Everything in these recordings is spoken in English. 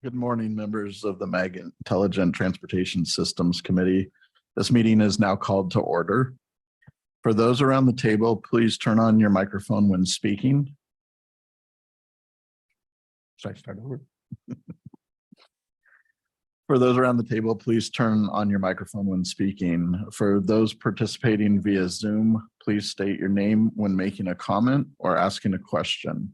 Good morning, members of the MAG Intelligent Transportation Systems Committee. This meeting is now called to order. For those around the table, please turn on your microphone when speaking. Should I start over? For those around the table, please turn on your microphone when speaking. For those participating via Zoom, please state your name when making a comment or asking a question.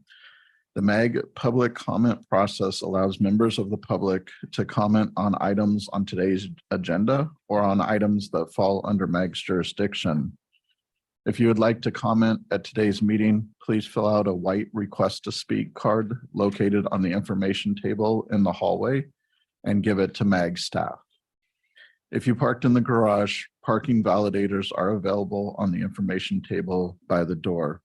The MAG public comment process allows members of the public to comment on items on today's agenda or on items that fall under MAG's jurisdiction. If you would like to comment at today's meeting, please fill out a white request to speak card located on the information table in the hallway and give it to MAG staff. If you parked in the garage, parking validators are available on the information table by the door.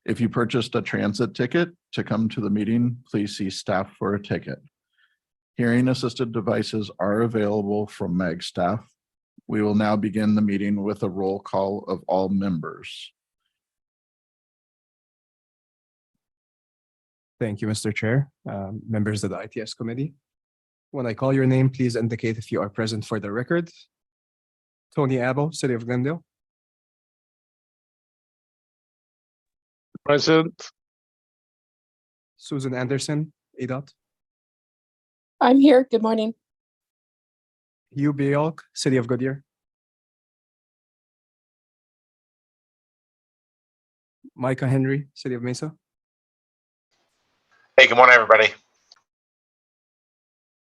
If you purchased a transit ticket to come to the meeting, please see staff for a ticket. Hearing assisted devices are available from MAG staff. We will now begin the meeting with a roll call of all members. Thank you, Mr. Chair. Members of the ITS committee. When I call your name, please indicate if you are present for the record. Tony Abbo, City of Glendale. Present. Susan Anderson, ADOT. I'm here. Good morning. Hugh Bialk, City of Goodyear. Micah Henry, City of Mesa. Hey, good morning, everybody.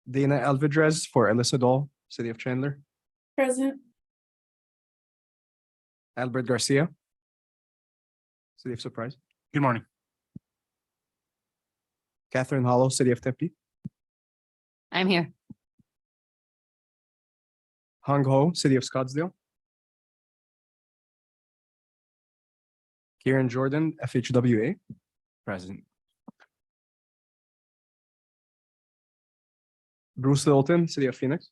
Dana Alvidrez for Alyssa Dole, City of Chandler. Present. Albert Garcia, City of Surprise. Good morning. Catherine Hollow, City of Tempe. I'm here. Hong Ho, City of Scottsdale. Kieran Jordan, FHWA. Present. Bruce Littleton, City of Phoenix.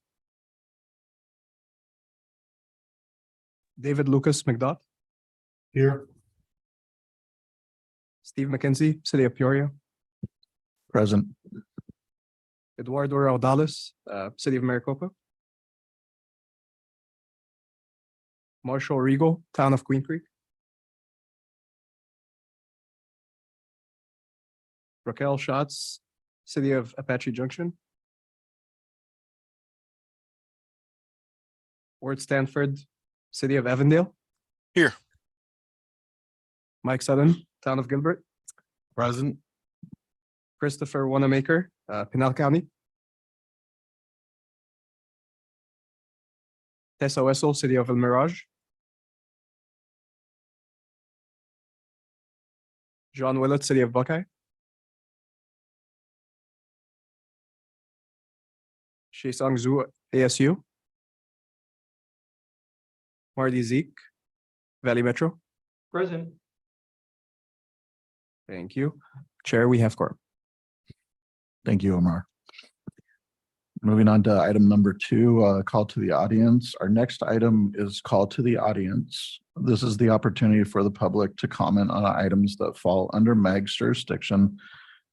David Lucas McDodd. Here. Steve McKenzie, City of Peoria. Present. Eduardo Raudales, City of Maricopa. Marshall Rigo, Town of Queen Creek. Raquel Schatz, City of Apache Junction. Ward Stanford, City of Avondale. Here. Mike Sutton, Town of Gilbert. Present. Christopher Wanamaker, Pinal County. Tessa Wessel, City of El Mirage. John Willett, City of Buckeye. Shea Sang Zhu, ASU. Marty Zeke, Valley Metro. Present. Thank you. Chair, we have quorum. Thank you, Omar. Moving on to item number 2, call to the audience. Our next item is call to the audience. This is the opportunity for the public to comment on items that fall under MAG's jurisdiction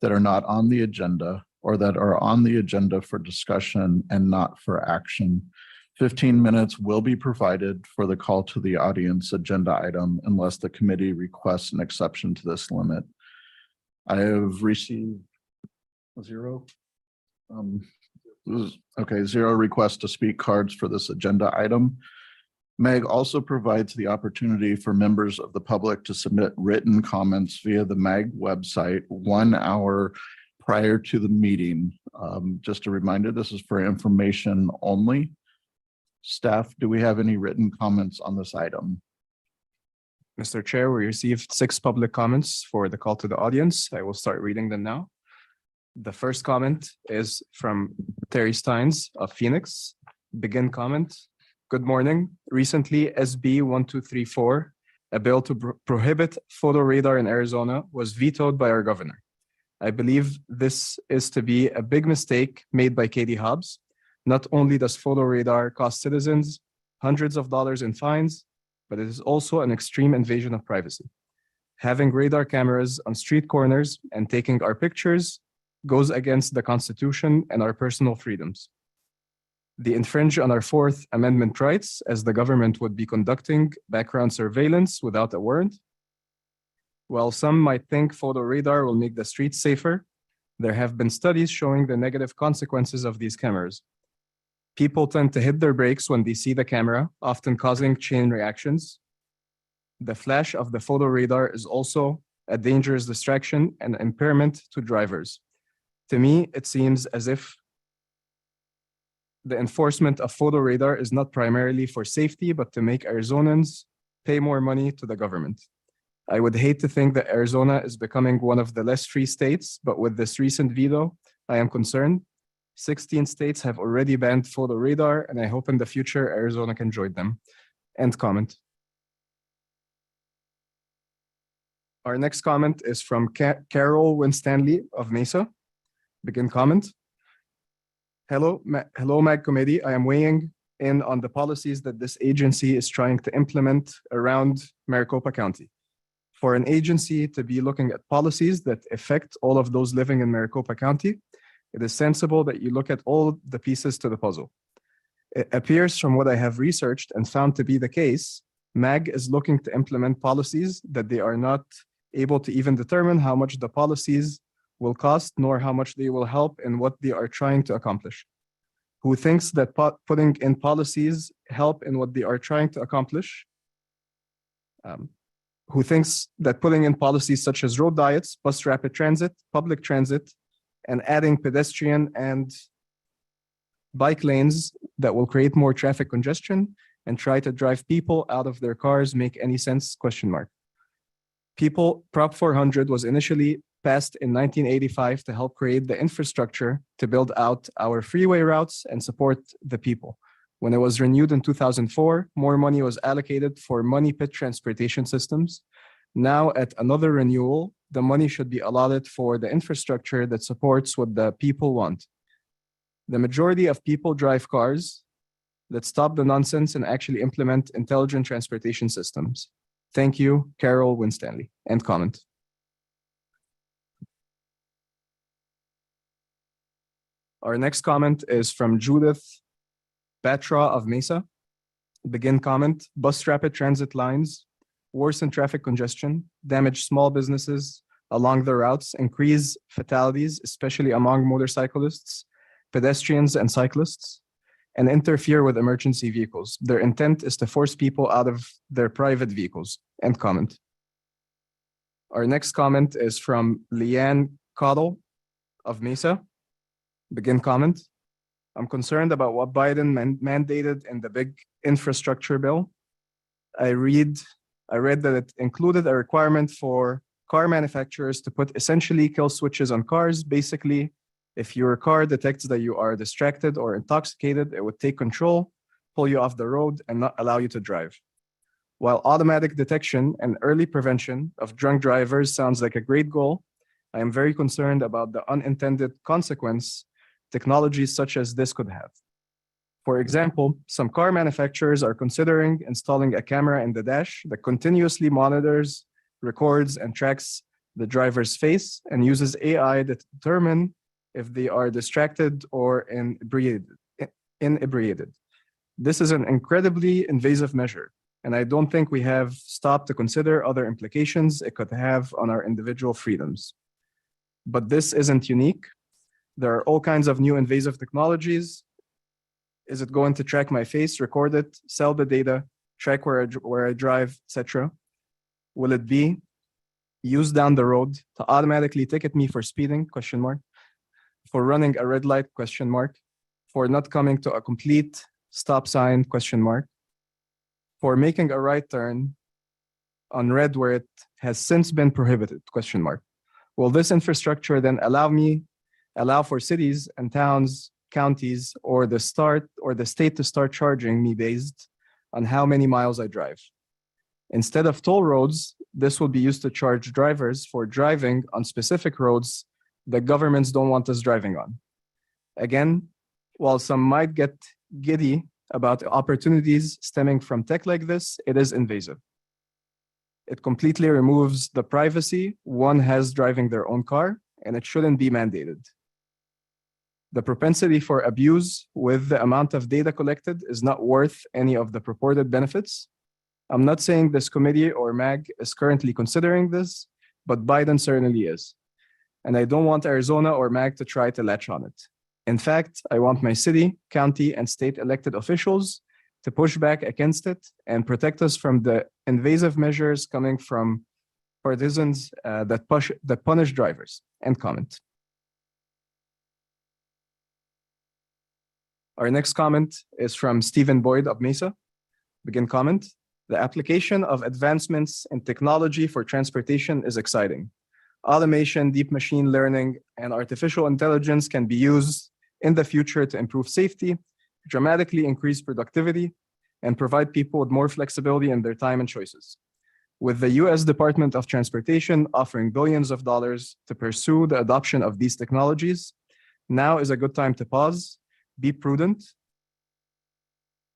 that are not on the agenda or that are on the agenda for discussion and not for action. 15 minutes will be provided for the call to the audience agenda item unless the committee requests an exception to this limit. I have received 0. Zero requests to speak cards for this agenda item. MAG also provides the opportunity for members of the public to submit written comments via the MAG website 1 hour prior to the meeting. Just a reminder, this is for information only. Staff, do we have any written comments on this item? Mr. Chair, we received 6 public comments for the call to the audience. I will start reading them now. The first comment is from Terry Steins of Phoenix. Begin comment. Good morning. Recently, SB 1234, a bill to prohibit photo radar in Arizona, was vetoed by our governor. I believe this is to be a big mistake made by Katie Hobbs. Not only does photo radar cost citizens hundreds of dollars in fines, but it is also an extreme invasion of privacy. Having radar cameras on street corners and taking our pictures goes against the Constitution and our personal freedoms. They infringe on our Fourth Amendment rights, as the government would be conducting background surveillance without a warrant. While some might think photo radar will make the streets safer, there have been studies showing the negative consequences of these cameras. People tend to hit their brakes when they see the camera, often causing chain reactions. The flash of the photo radar is also a dangerous distraction and impairment to drivers. To me, it seems as if the enforcement of photo radar is not primarily for safety, but to make Arizonans pay more money to the government. I would hate to think that Arizona is becoming one of the less free states, but with this recent veto, I am concerned. 16 states have already banned photo radar, and I hope in the future Arizona can join them. End comment. Our next comment is from Carol Winstanley of Mesa. Begin comment. Hello, MAG committee. I am weighing in on the policies that this agency is trying to implement around Maricopa County. For an agency to be looking at policies that affect all of those living in Maricopa County, it is sensible that you look at all the pieces to the puzzle. It appears from what I have researched and found to be the case, MAG is looking to implement policies that they are not able to even determine how much the policies will cost, nor how much they will help in what they are trying to accomplish. Who thinks that putting in policies help in what they are trying to accomplish? Who thinks that putting in policies such as road diets, bus rapid transit, public transit, and adding pedestrian and bike lanes that will create more traffic congestion and try to drive people out of their cars make any sense? ? Prop 400 was initially passed in 1985 to help create the infrastructure to build out our freeway routes and support the people. When it was renewed in 2004, more money was allocated for money pit transportation systems. Now at another renewal, the money should be allotted for the infrastructure that supports what the people want. The majority of people drive cars. Let's stop the nonsense and actually implement intelligent transportation systems. Thank you, Carol Winstanley. End comment. Our next comment is from Judith Batra of Mesa. Begin comment. Bus rapid transit lines worsen traffic congestion, damage small businesses along the routes, increase fatalities, especially among motorcyclists, pedestrians, and cyclists, and interfere with emergency vehicles. Their intent is to force people out of their private vehicles. End comment. Our next comment is from Leanne Cottle of Mesa. Begin comment. I'm concerned about what Biden mandated in the big infrastructure bill. I read that it included a requirement for car manufacturers to put essentially kill switches on cars. Basically, if your car detects that you are distracted or intoxicated, it would take control, pull you off the road, and not allow you to drive. While automatic detection and early prevention of drunk drivers sounds like a great goal, I am very concerned about the unintended consequence technologies such as this could have. For example, some car manufacturers are considering installing a camera in the dash that continuously monitors, records, and tracks the driver's face and uses AI to determine if they are distracted or inebriated. This is an incredibly invasive measure, and I don't think we have stopped to consider other implications it could have on our individual freedoms. But this isn't unique. There are all kinds of new invasive technologies. Is it going to track my face, record it, sell the data, track where I drive, etc.? Will it be used down the road to automatically ticket me for speeding, ? For running a red light, ? For not coming to a complete stop sign, ? For making a right turn on red where it has since been prohibited, ? Will this infrastructure then allow for cities and towns, counties, or the state to start charging me based on how many miles I drive? Instead of toll roads, this will be used to charge drivers for driving on specific roads that governments don't want us driving on. Again, while some might get giddy about opportunities stemming from tech like this, it is invasive. It completely removes the privacy one has driving their own car, and it shouldn't be mandated. The propensity for abuse with the amount of data collected is not worth any of the purported benefits. I'm not saying this committee or MAG is currently considering this, but Biden certainly is. And I don't want Arizona or MAG to try to latch on it. In fact, I want my city, county, and state elected officials to push back against it and protect us from the invasive measures coming from partisans that punish drivers. End comment. Our next comment is from Stephen Boyd of Mesa. Begin comment. The application of advancements in technology for transportation is exciting. Automation, deep machine learning, and artificial intelligence can be used in the future to improve safety, dramatically increase productivity, and provide people with more flexibility in their time and choices. With the US Department of Transportation offering billions of dollars to pursue the adoption of these technologies, now is a good time to pause, be prudent,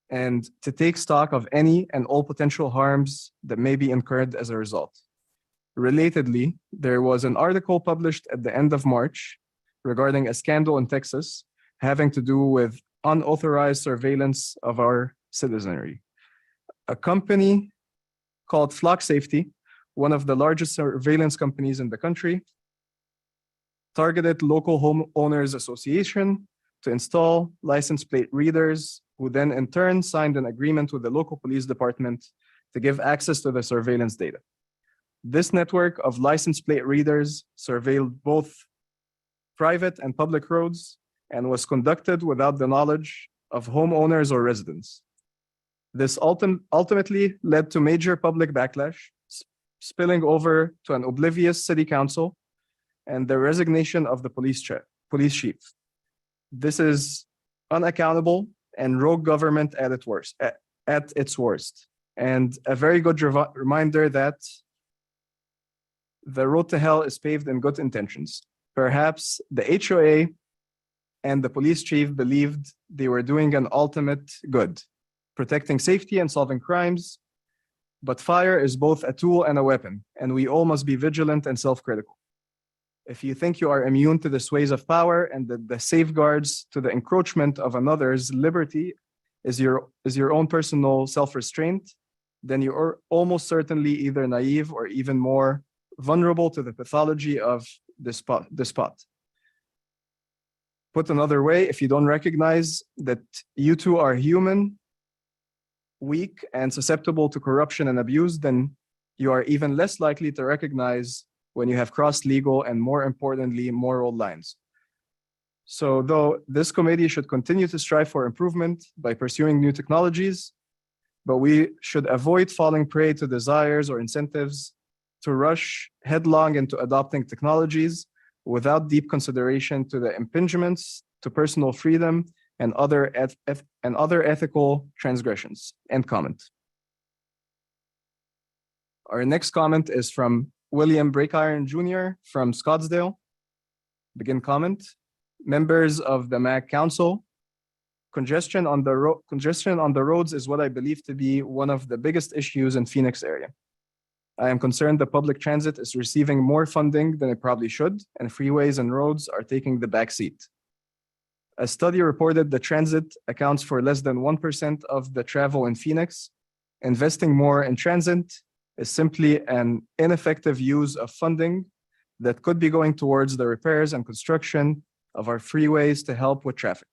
and to take stock of any and all potential harms that may be incurred as a result. Relatedly, there was an article published at the end of March regarding a scandal in Texas having to do with unauthorized surveillance of our citizenry. A company called Flock Safety, one of the largest surveillance companies in the country, targeted local homeowners association to install license plate readers, who then in turn signed an agreement with the local police department to give access to the surveillance data. This network of license plate readers surveilled both private and public roads and was conducted without the knowledge of homeowners or residents. This ultimately led to major public backlash, spilling over to an oblivious city council and the resignation of the police chief. This is unaccountable and rogue government at its worst, and a very good reminder that the road to hell is paved in good intentions. Perhaps the HOA and the police chief believed they were doing an ultimate good, protecting safety and solving crimes, but fire is both a tool and a weapon, and we all must be vigilant and self-critical. If you think you are immune to the sways of power and the safeguards to the encroachment of another's liberty is your own personal self-restraint, then you are almost certainly either naive or even more vulnerable to the pathology of despot. Put another way, if you don't recognize that you too are human, weak, and susceptible to corruption and abuse, then you are even less likely to recognize when you have crossed legal and, more importantly, moral lines. So though this committee should continue to strive for improvement by pursuing new technologies, but we should avoid falling prey to desires or incentives to rush headlong into adopting technologies without deep consideration to the impingements to personal freedom and other ethical transgressions. End comment. Our next comment is from William Breakiron Jr. from Scottsdale. Begin comment. Members of the MAG Council, congestion on the roads is what I believe to be one of the biggest issues in Phoenix area. I am concerned the public transit is receiving more funding than it probably should, and freeways and roads are taking the back seat. A study reported the transit accounts for less than 1% of the travel in Phoenix. Investing more in transit is simply an ineffective use of funding that could be going towards the repairs and construction of our freeways to help with traffic.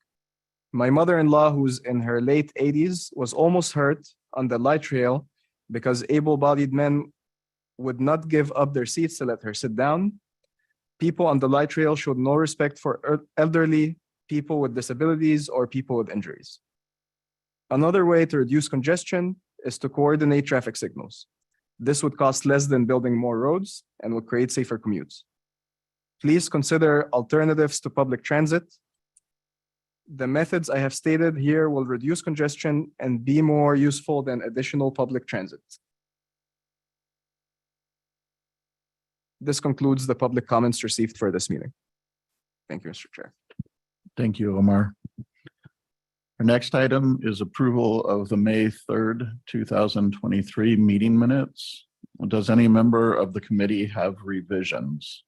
My mother-in-law, who's in her late 80s, was almost hurt on the light rail because able-bodied men would not give up their seats to let her sit down. People on the light rail showed no respect for elderly, people with disabilities, or people with injuries. Another way to reduce congestion is to coordinate traffic signals. This would cost less than building more roads and would create safer commutes. Please consider alternatives to public transit. The methods I have stated here will reduce congestion and be more useful than additional public transit. This concludes the public comments received for this meeting. Thank you, Mr. Chair. Thank you, Omar. Our next item is approval of the May 3rd, 2023 meeting minutes. Does any member of the committee have revisions?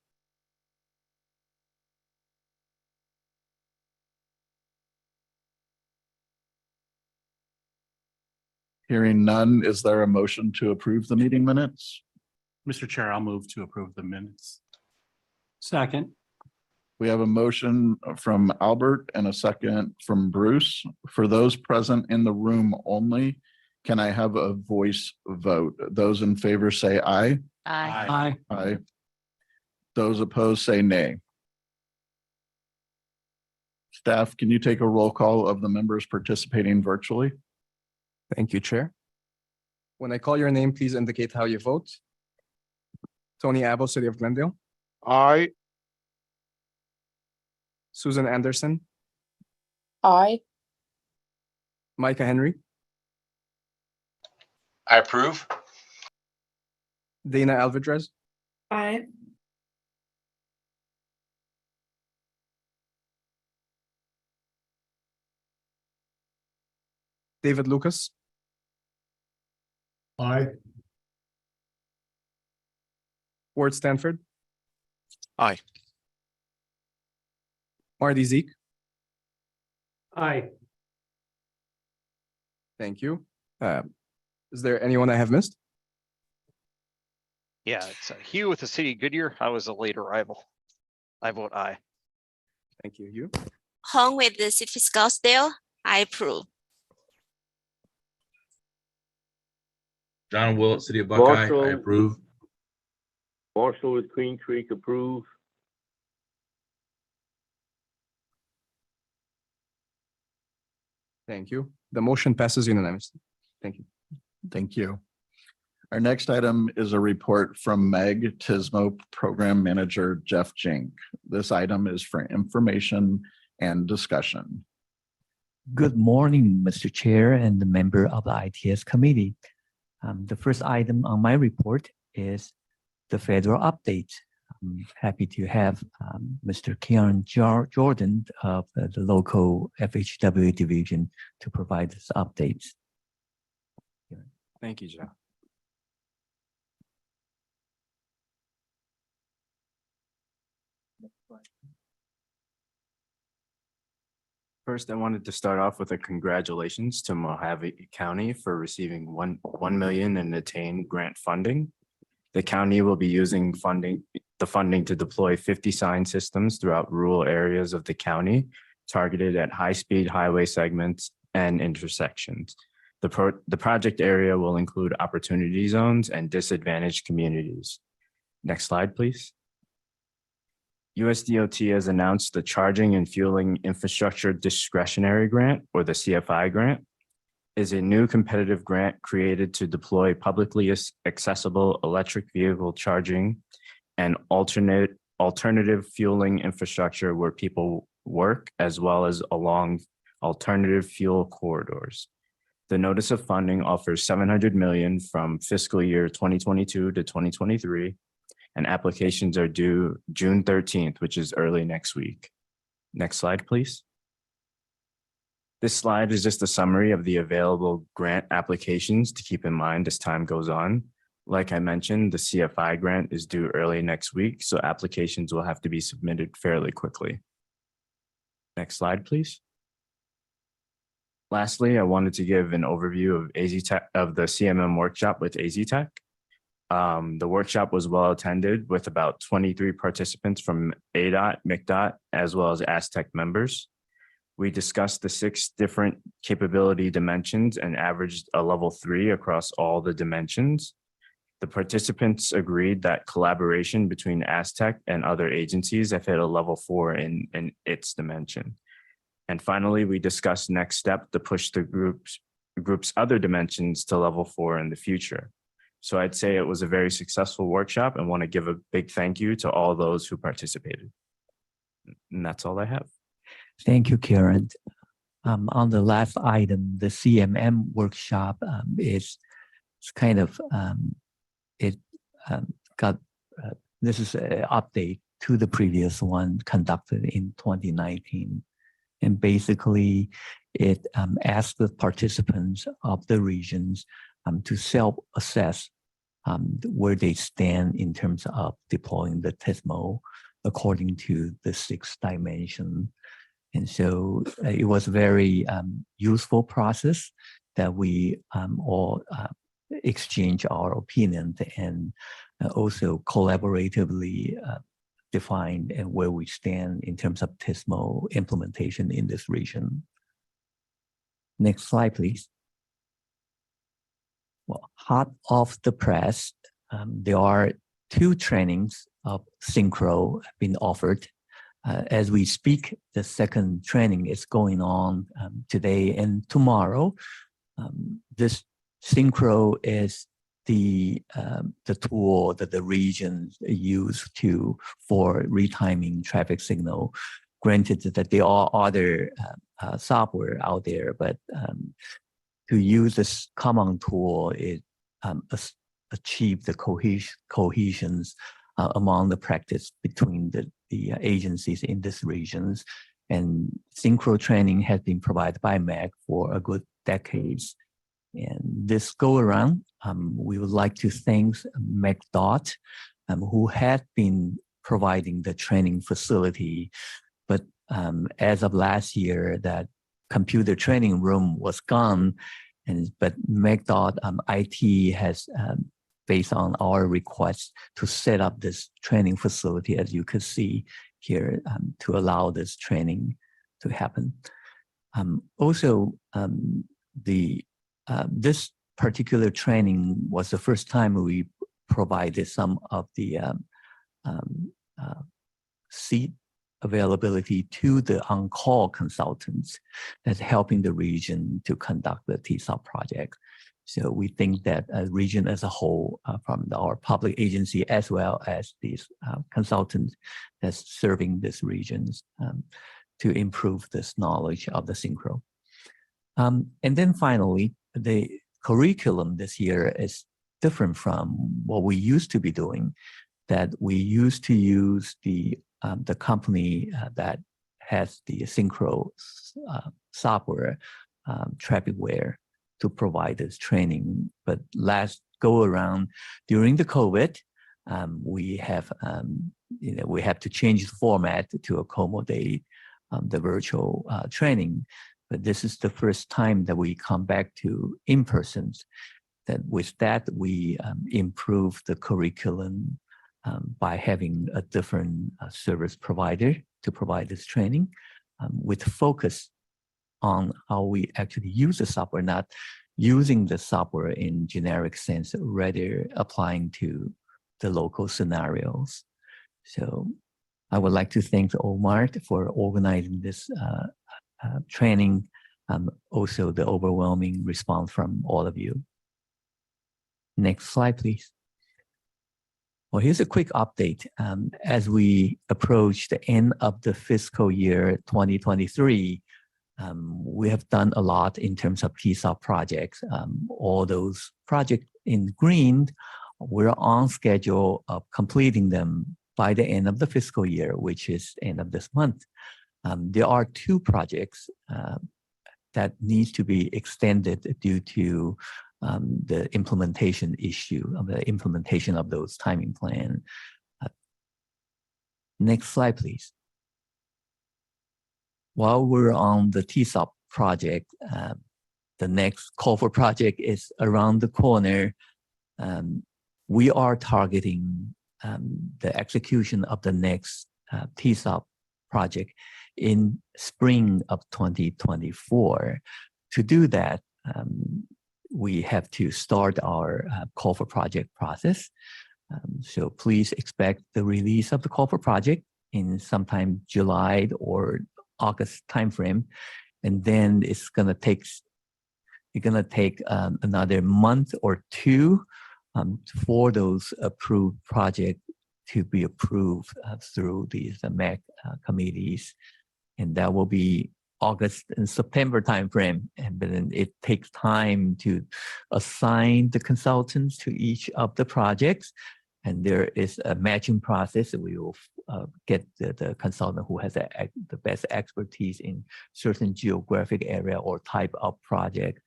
Hearing none, is there a motion to approve the meeting minutes? Mr. Chair, I'll move to approve the minutes. Second. We have a motion from Albert and a second from Bruce. For those present in the room only, can I have a voice vote? Those in favor say aye. Aye. Aye. Those opposed say nay. Staff, can you take a roll call of the members participating virtually? Thank you, Chair. When I call your name, please indicate how you vote. Tony Abel, City of Glendale. Aye. Susan Anderson, Aye. Micah Henry, I approve. Dana Alvidrez, Aye. David Lucas, Aye. Ward Stanford. Aye. Marty Zeke. Aye. Thank you. Is there anyone I have missed? Yeah, it's Hugh with the city of Goodyear. I was a late arrival. I vote aye. Thank you. You. Hong with the City of Scottsdale. I approve. John Willett, City of Buckeye, I Marshall. approve. Marshall with Queen Creek, approve. Thank you. The motion passes unanimously. Thank you. Thank you. Our next item is a report from Meg Tismo, Program Manager Jeff Jink. This item is for information and discussion. Good morning, Mr. Chair and the member of the ITS committee. The first item on my report is the federal update. I'm happy to have Mr. Keon Jordan of the local FHW division to provide this update. Thank you, Jeff. First, I wanted to start off with a congratulations to Mojave County for receiving $1 million in Attain grant funding. The county will be using the funding to deploy 50 sign systems throughout rural areas of the county, targeted at high-speed highway segments and intersections. The project area will include opportunity zones and disadvantaged communities. Next slide, please. USDOT has announced the Charging and Fueling Infrastructure Discretionary Grant, or the CFI grant, is a new competitive grant created to deploy publicly accessible electric vehicle charging and alternative fueling infrastructure where people work, as well as along alternative fuel corridors. The notice of funding offers $700 million from fiscal year 2022 to 2023, and applications are due June 13th, which is early next week. Next slide, please. This slide is just a summary of the available grant applications to keep in mind as time goes on. Like I mentioned, the CFI grant is due early next week, so applications will have to be submitted fairly quickly. Next slide, please. Lastly, I wanted to give an overview of the CMM workshop with AZTech. The workshop was well attended with about 23 participants from ADOT, MCDOT, as well as Aztec members. We discussed the 6 different capability dimensions and averaged a level 3 across all the dimensions. The participants agreed that collaboration between Aztec and other agencies have hit a level 4 in its dimension. And finally, we discussed next step to push the group's other dimensions to level 4 in the future. So I'd say it was a very successful workshop and want to give a big thank you to all those who participated. And that's all I have. Thank you, Karen. On the last item, the CMM workshop is kind of, this is an update to the previous one conducted in 2019. And basically, it asked the participants of the regions to self-assess where they stand in terms of deploying the TISMO according to the 6 dimension. And so it was a very useful process that we all exchange our opinions and also collaboratively define and where we stand in terms of TISMO implementation in this region. Next slide, please. Well, hot off the press, there are 2 trainings of Synchro being offered. As we speak, the second training is going on today and tomorrow. This Synchro is the tool that the regions use for retiming traffic signal. Granted that there are other software out there, but to use this common tool, it achieve the cohesions among the practice between the agencies in these regions. And Synchro training has been provided by MAC for a good decades. And this go around, we would like to thank MAC.gov, who had been providing the training facility. But as of last year, that computer training room was gone. But MAC.gov IT has, based on our request, to set up this training facility, as you could see here, to allow this training to happen. Also, this particular training was the first time we provided some of the seat availability to the on-call consultants that's helping the region to conduct the TSOP project. So we think that a region as a whole, from our public agency as well as these consultants that's serving these regions, to improve this knowledge of the Synchro. And then finally, the curriculum this year is different from what we used to be doing, that we used to use the company that has the Synchro software, Trafficware, to provide this training. But last go around during the COVID, we have to change the format to accommodate the virtual training. But this is the first time that we come back to in-person. That with that, we improve the curriculum by having a different service provider to provide this training, with focus on how we actually use the software, not using the software in generic sense, rather applying to the local scenarios. So I would like to thank Omar for organizing this training, also the overwhelming response from all of you. Next slide, please. Well, here's a quick update. As we approach the end of the fiscal year 2023, we have done a lot in terms of TSOP projects. All those projects in green, we're on schedule of completing them by the end of the fiscal year, which is end of this month. There are 2 projects that needs to be extended due to the implementation issue of the implementation of those timing plan. Next slide, please. While we're on the TSOP project, the next call for project is around the corner. We are targeting the execution of the next TSOP project in spring of 2024. To do that, we have to start our call for project process. So please expect the release of the call for project in sometime July or August timeframe, and then it's gonna take another month or 2 for those approved projects to be approved through these MAC committees, and that will be August and September timeframe. And then it takes time to assign the consultants to each of the projects. And there is a matching process. We will get the consultant who has the best expertise in certain geographic area or type of project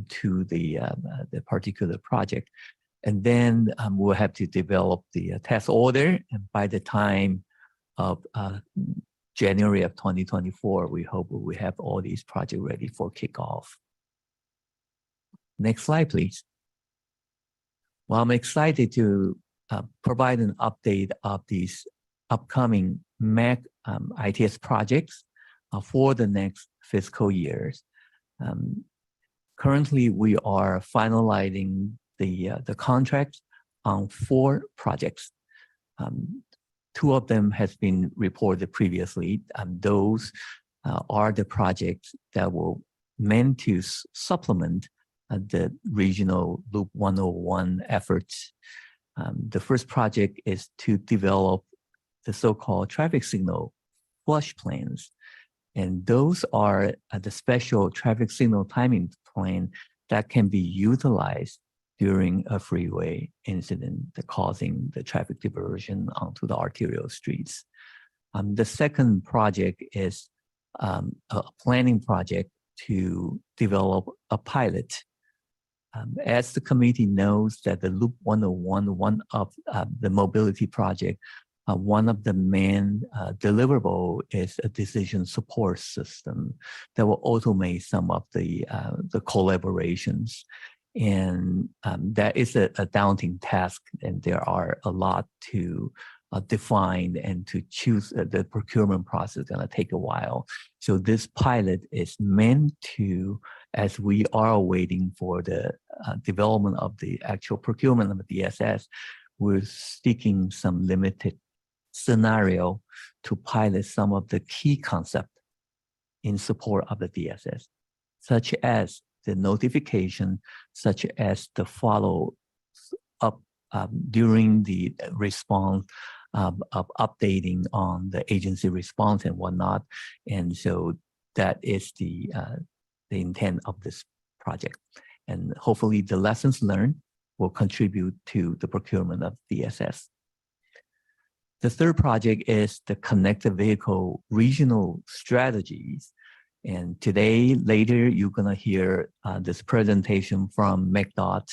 to the particular project. And then we'll have to develop the task order. And by the time of January of 2024, we hope we have all these projects ready for kickoff. Next slide, please. Well, I'm excited to provide an update of these upcoming MAC ITS projects for the next fiscal years. Currently, we are finalizing the contracts on 4 projects. 2 of them has been reported previously. Those are the projects that will meant to supplement the regional Loop 101 efforts. The first project is to develop the so-called traffic signal flush plans. And those are the special traffic signal timing plan that can be utilized during a freeway incident causing the traffic diversion onto the arterial streets. The second project is a planning project to develop a pilot. As the committee knows that the Loop 101, one of the mobility project, one of the main deliverable is a decision support system that will automate some of the collaborations. And that is a daunting task, and there are a lot to define and to choose. The procurement process is going to take a while. So this pilot is meant to, as we are waiting for the development of the actual procurement of the DSS, we're seeking some limited scenario to pilot some of the key concepts in support of the DSS, such as the notification, such as the follow up during the response of updating on the agency response and whatnot. And so that is the intent of this project. And hopefully the lessons learned will contribute to the procurement of DSS. The third project is the connected vehicle regional strategies. And today, later, you're going to hear this presentation from McDot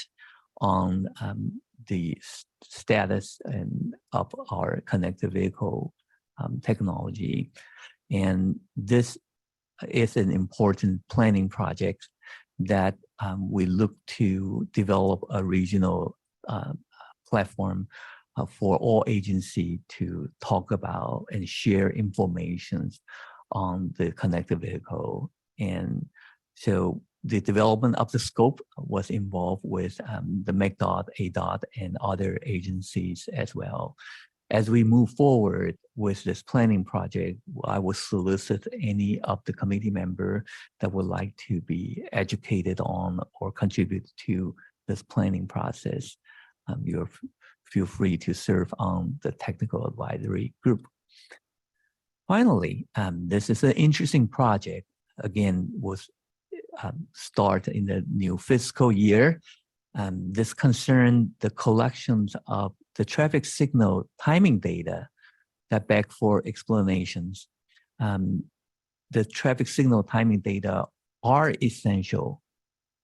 on the status of our connected vehicle technology. And this is an important planning project that we look to develop a regional platform for all agencies to talk about and share information on the connected vehicle. And so the development of the scope was involved with the McDOT, ADOT, and other agencies as well. As we move forward with this planning project, I will solicit any of the committee member that would like to be educated on or contribute to this planning process. Feel free to serve on the technical advisory group. Finally, this is an interesting project. Again, was start in the new fiscal year. This concerned the collections of the traffic signal timing data that beg for explanations. The traffic signal timing data are essential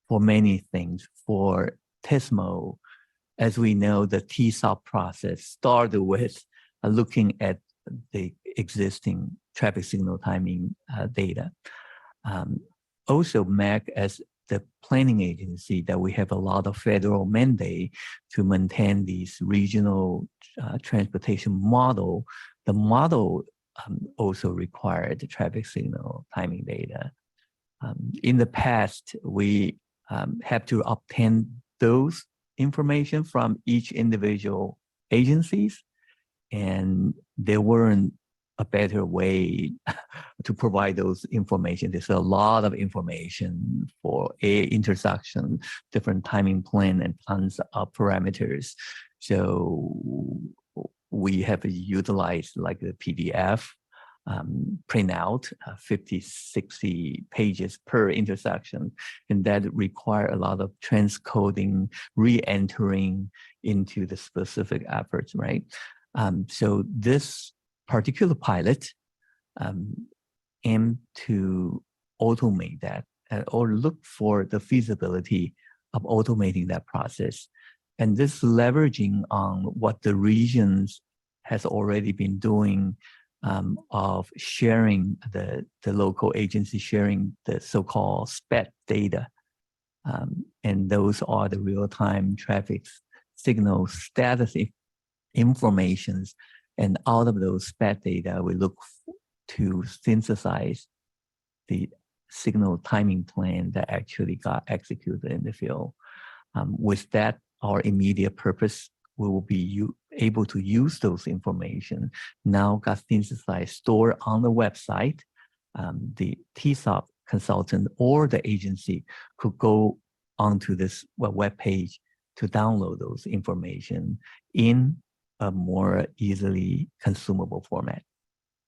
for many things. For TISMO, as we know, the TSOP process started with looking at the existing traffic signal timing data. Also, MAC as the planning agency, that we have a lot of federal mandate to maintain these regional transportation model. The model also required the traffic signal timing data. In the past, we have to obtain those information from each individual agencies, and there weren't a better way to provide those information. There's a lot of information for a intersection, different timing plan, and tons of parameters. So we have utilized like the PDF printout, 50, 60 pages per intersection, and that require a lot of transcoding, re-entering into the specific efforts, right? So this particular pilot aim to automate that or look for the feasibility of automating that process. And this leveraging on what the regions has already been doing of sharing the local agency sharing the so-called SPET data And those are the real-time traffic signal status informations. And out of those SPAT data, we look to synthesize the signal timing plan that actually got executed in the field. With that, our immediate purpose, we will be able to use those information now got synthesized, stored on the website. The TSOP consultant or the agency could go onto this web page to download those information in a more easily consumable format.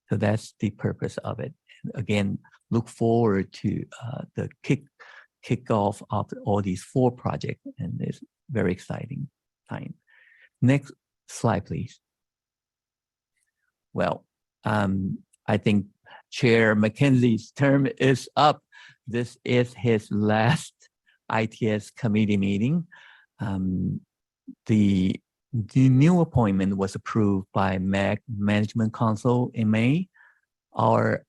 So that's the purpose of it. And again, look forward to the kickoff of all these 4 projects, and it's very exciting time. Next slide, please. Well, I think Chair McKenzie's term is up. This is his last ITS committee meeting. The new appointment was approved by MAG Management Council in May. Our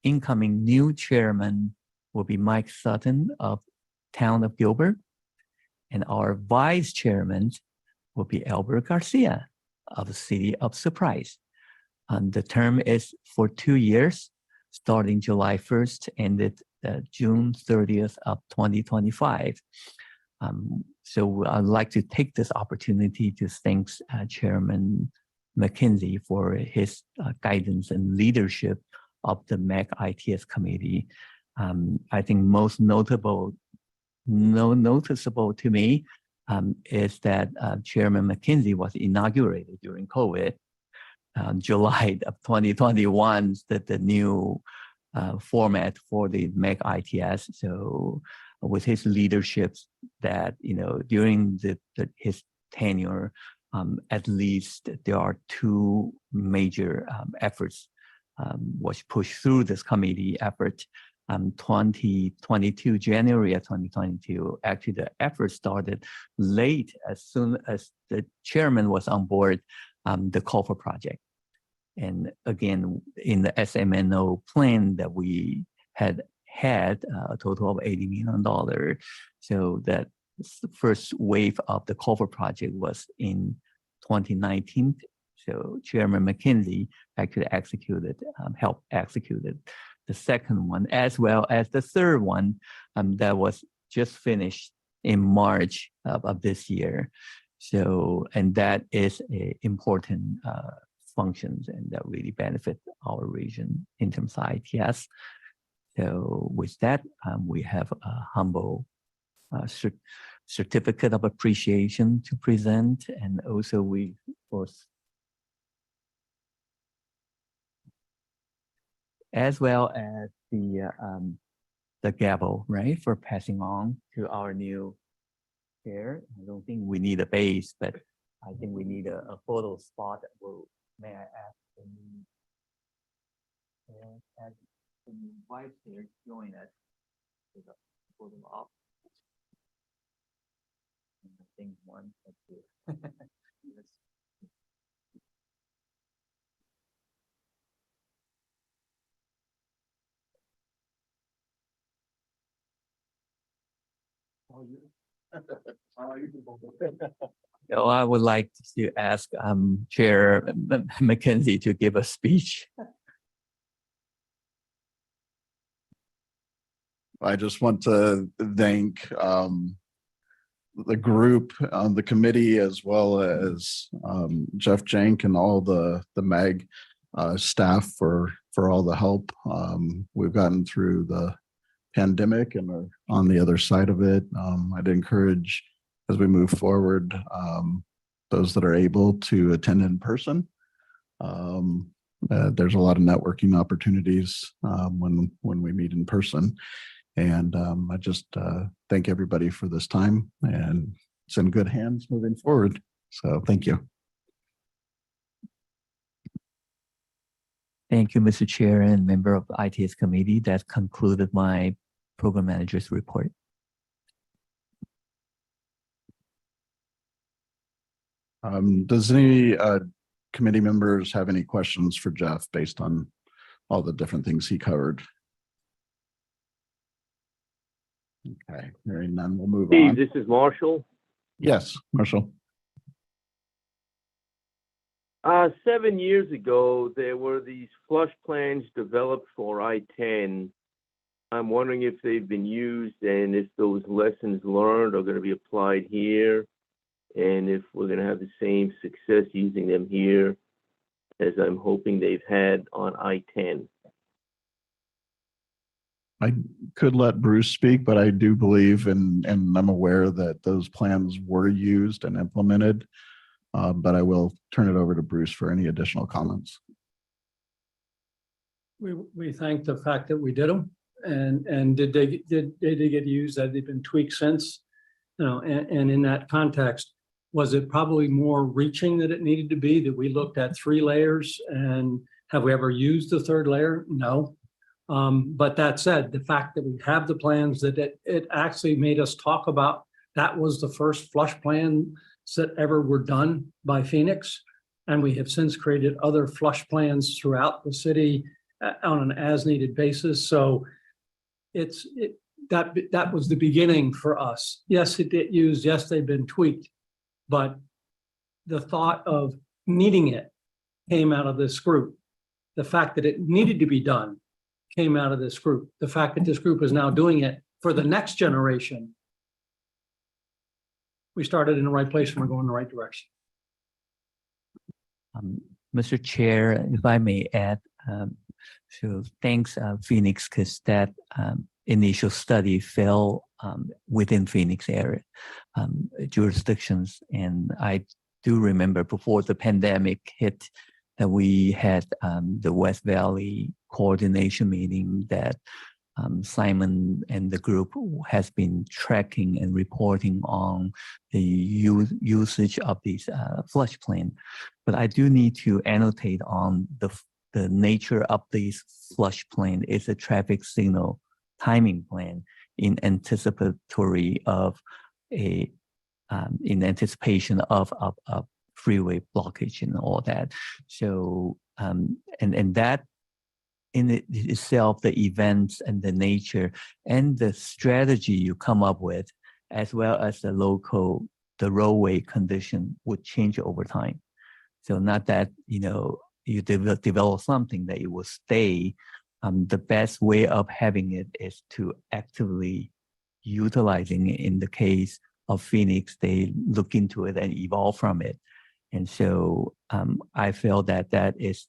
incoming new chairman will be Mike Sutton of Town of Gilbert, and our vice chairman will be Albert Garcia of the City of Surprise. And the term is for 2 years, starting July 1st, ended June 30th of 2025. So I'd like to take this opportunity to thank Chairman McKenzie for his guidance and leadership of the MAC ITS committee. I think most noticeable to me is that Chairman McKenzie was inaugurated during COVID. July of 2021, the new format for the MAC ITS. So with his leadership, that during his tenure, at least there are 2 major efforts was pushed through this committee effort. 2022, January of 2022, actually the effort started late as soon as the chairman was on board, the call for project. And again, in the SMNO plan that we had a total of $80 million. So that the first wave of the cover project was in 2019. So Chairman McKenzie actually helped executed the second one, as well as the third one that was just finished in March of this year. So, and that is a important functions and that really benefit our region in terms of ITS. So with that, we have a humble certificate of appreciation to present, and also we, of course, as well as the gavel, right, for passing on to our new chair. I don't think we need a base, but I think we need a photo spot. May I ask the vice chair join us with a photo op? I think 1 or 2. So I would like to ask Chair McKenzie to give a speech. I just want to thank the group on the committee, as well as Jeff Jank and all the MAG staff for all the help. We've gotten through the pandemic and are on the other side of it. I'd encourage, as we move forward, those that are able to attend in person. There's a lot of networking opportunities when we meet in person. And I just thank everybody for this time, and it's in good hands moving forward. So thank you. Thank you, Mr. Chair and member of the ITS committee. That concluded my program manager's report. Does any committee members have any questions for Jeff based on all the different things he covered? Okay, hearing none, we'll move Steve, on. this is Marshall. Yes, Marshall. 7 years ago, there were these flush plans developed for I-10. I'm wondering if they've been used and if those lessons learned are going to be applied here, and if we're going to have the same success using them here as I'm hoping they've had on I-10. I could let Bruce speak, but I do believe and I'm aware that those plans were used and implemented. But I will turn it over to Bruce for any additional comments. We thank the fact that we did them, and did they get used? Have they been tweaked since? You know, and in that context, was it probably more reaching that it needed to be, that we looked at 3 layers, and have we ever used the 3rd layer? No. But that said, the fact that we have the plans, that it actually made us talk about, that was the first flush plan that ever were done by Phoenix. And we have since created other flush plans throughout the city on an as needed basis. So that was the beginning for us. Yes, it get used. Yes, they've been tweaked, but the thought of needing it came out of this group. The fact that it needed to be done came out of this group. The fact that this group is now doing it for the next generation, we started in the right place and we're going in the right direction. Mr. Chair, if I may add, so thanks Phoenix, because that initial study fell within Phoenix area jurisdictions. And I do remember before the pandemic hit that we had the West Valley coordination meeting that Simon and the group has been tracking and reporting on the usage of these flush plan. But I do need to annotate on the nature of these flush plan is a traffic signal timing plan in anticipatory of in anticipation of freeway blockage and all that. So and that in itself, the events and the nature and the strategy you come up with, as well as the roadway condition would change over time. So not that, you develop something that it will stay. The best way of having it is to actively utilizing it. In the case of Phoenix, they look into it and evolve from it. And so I feel that is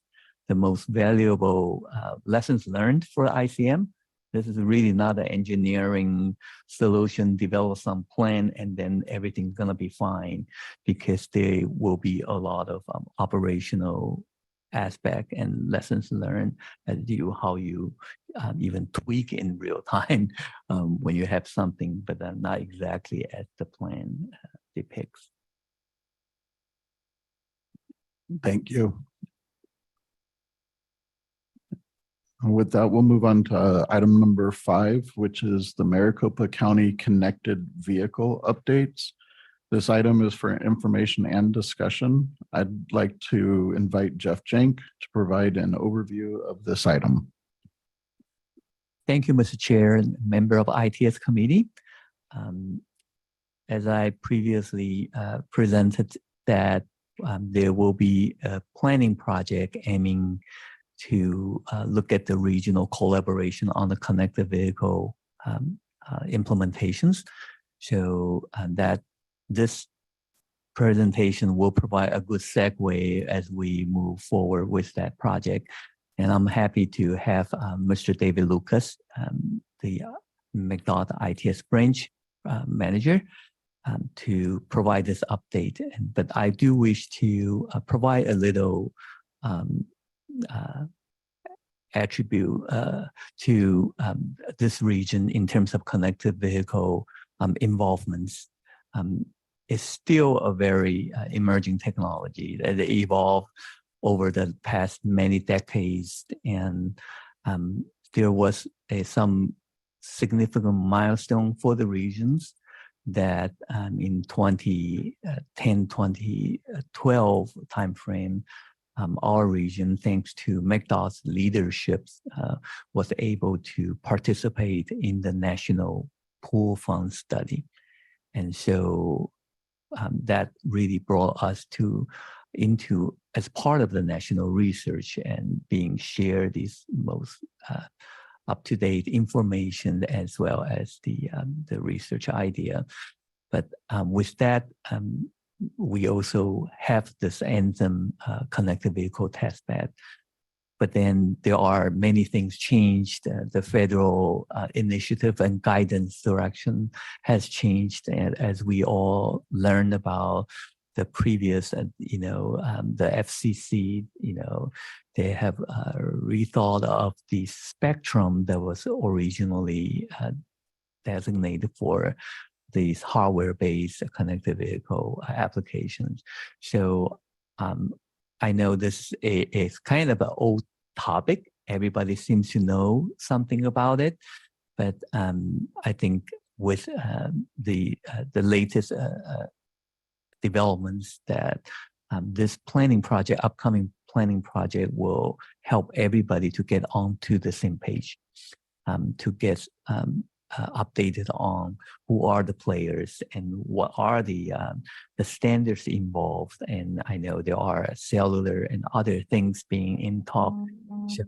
the most valuable lessons learned for ICM. This is really not an engineering solution, develop some plan, and then everything's gonna be fine, because there will be a lot of operational aspect and lessons learned as how you even tweak in real time when you have something, but not exactly as the plan depicts. Thank you. With that, we'll move on to item number 5, which is the Maricopa County Connected Vehicle Updates. This item is for information and discussion. I'd like to invite Jeff Jenk to provide an overview of this item. Thank you, Mr. Chair and member of ITS committee. As I previously presented, that there will be a planning project aiming to look at the regional collaboration on the connected vehicle implementations. So that this presentation will provide a good segue as we move forward with that project. And I'm happy to have Mr. David Lucas, the McDodd ITS branch manager, to provide this update. But I do wish to provide a little attribute to this region in terms of connected vehicle involvements. It's still a very emerging technology that evolved over the past many decades, and there was some significant milestone for the regions that in 2010, 2012 timeframe, our region, thanks to McDodd's leadership, was able to participate in the national pool fund study. And so that really brought us into as part of the national research and being shared these most up-to-date information as well as the research idea. But with that, we also have this Anthem connected vehicle testbed. But then there are many things changed. The federal initiative and guidance direction has changed, and as we all learned about the previous, the FCC, they have rethought of the spectrum that was originally designated for these hardware-based connected vehicle applications. So I know this is kind of an old topic. Everybody seems to know something about it, but I think with the latest developments that this upcoming planning project will help everybody to get onto the same page, to get updated on who are the players and what are the standards involved. And I know there are cellular and other things being in talk. So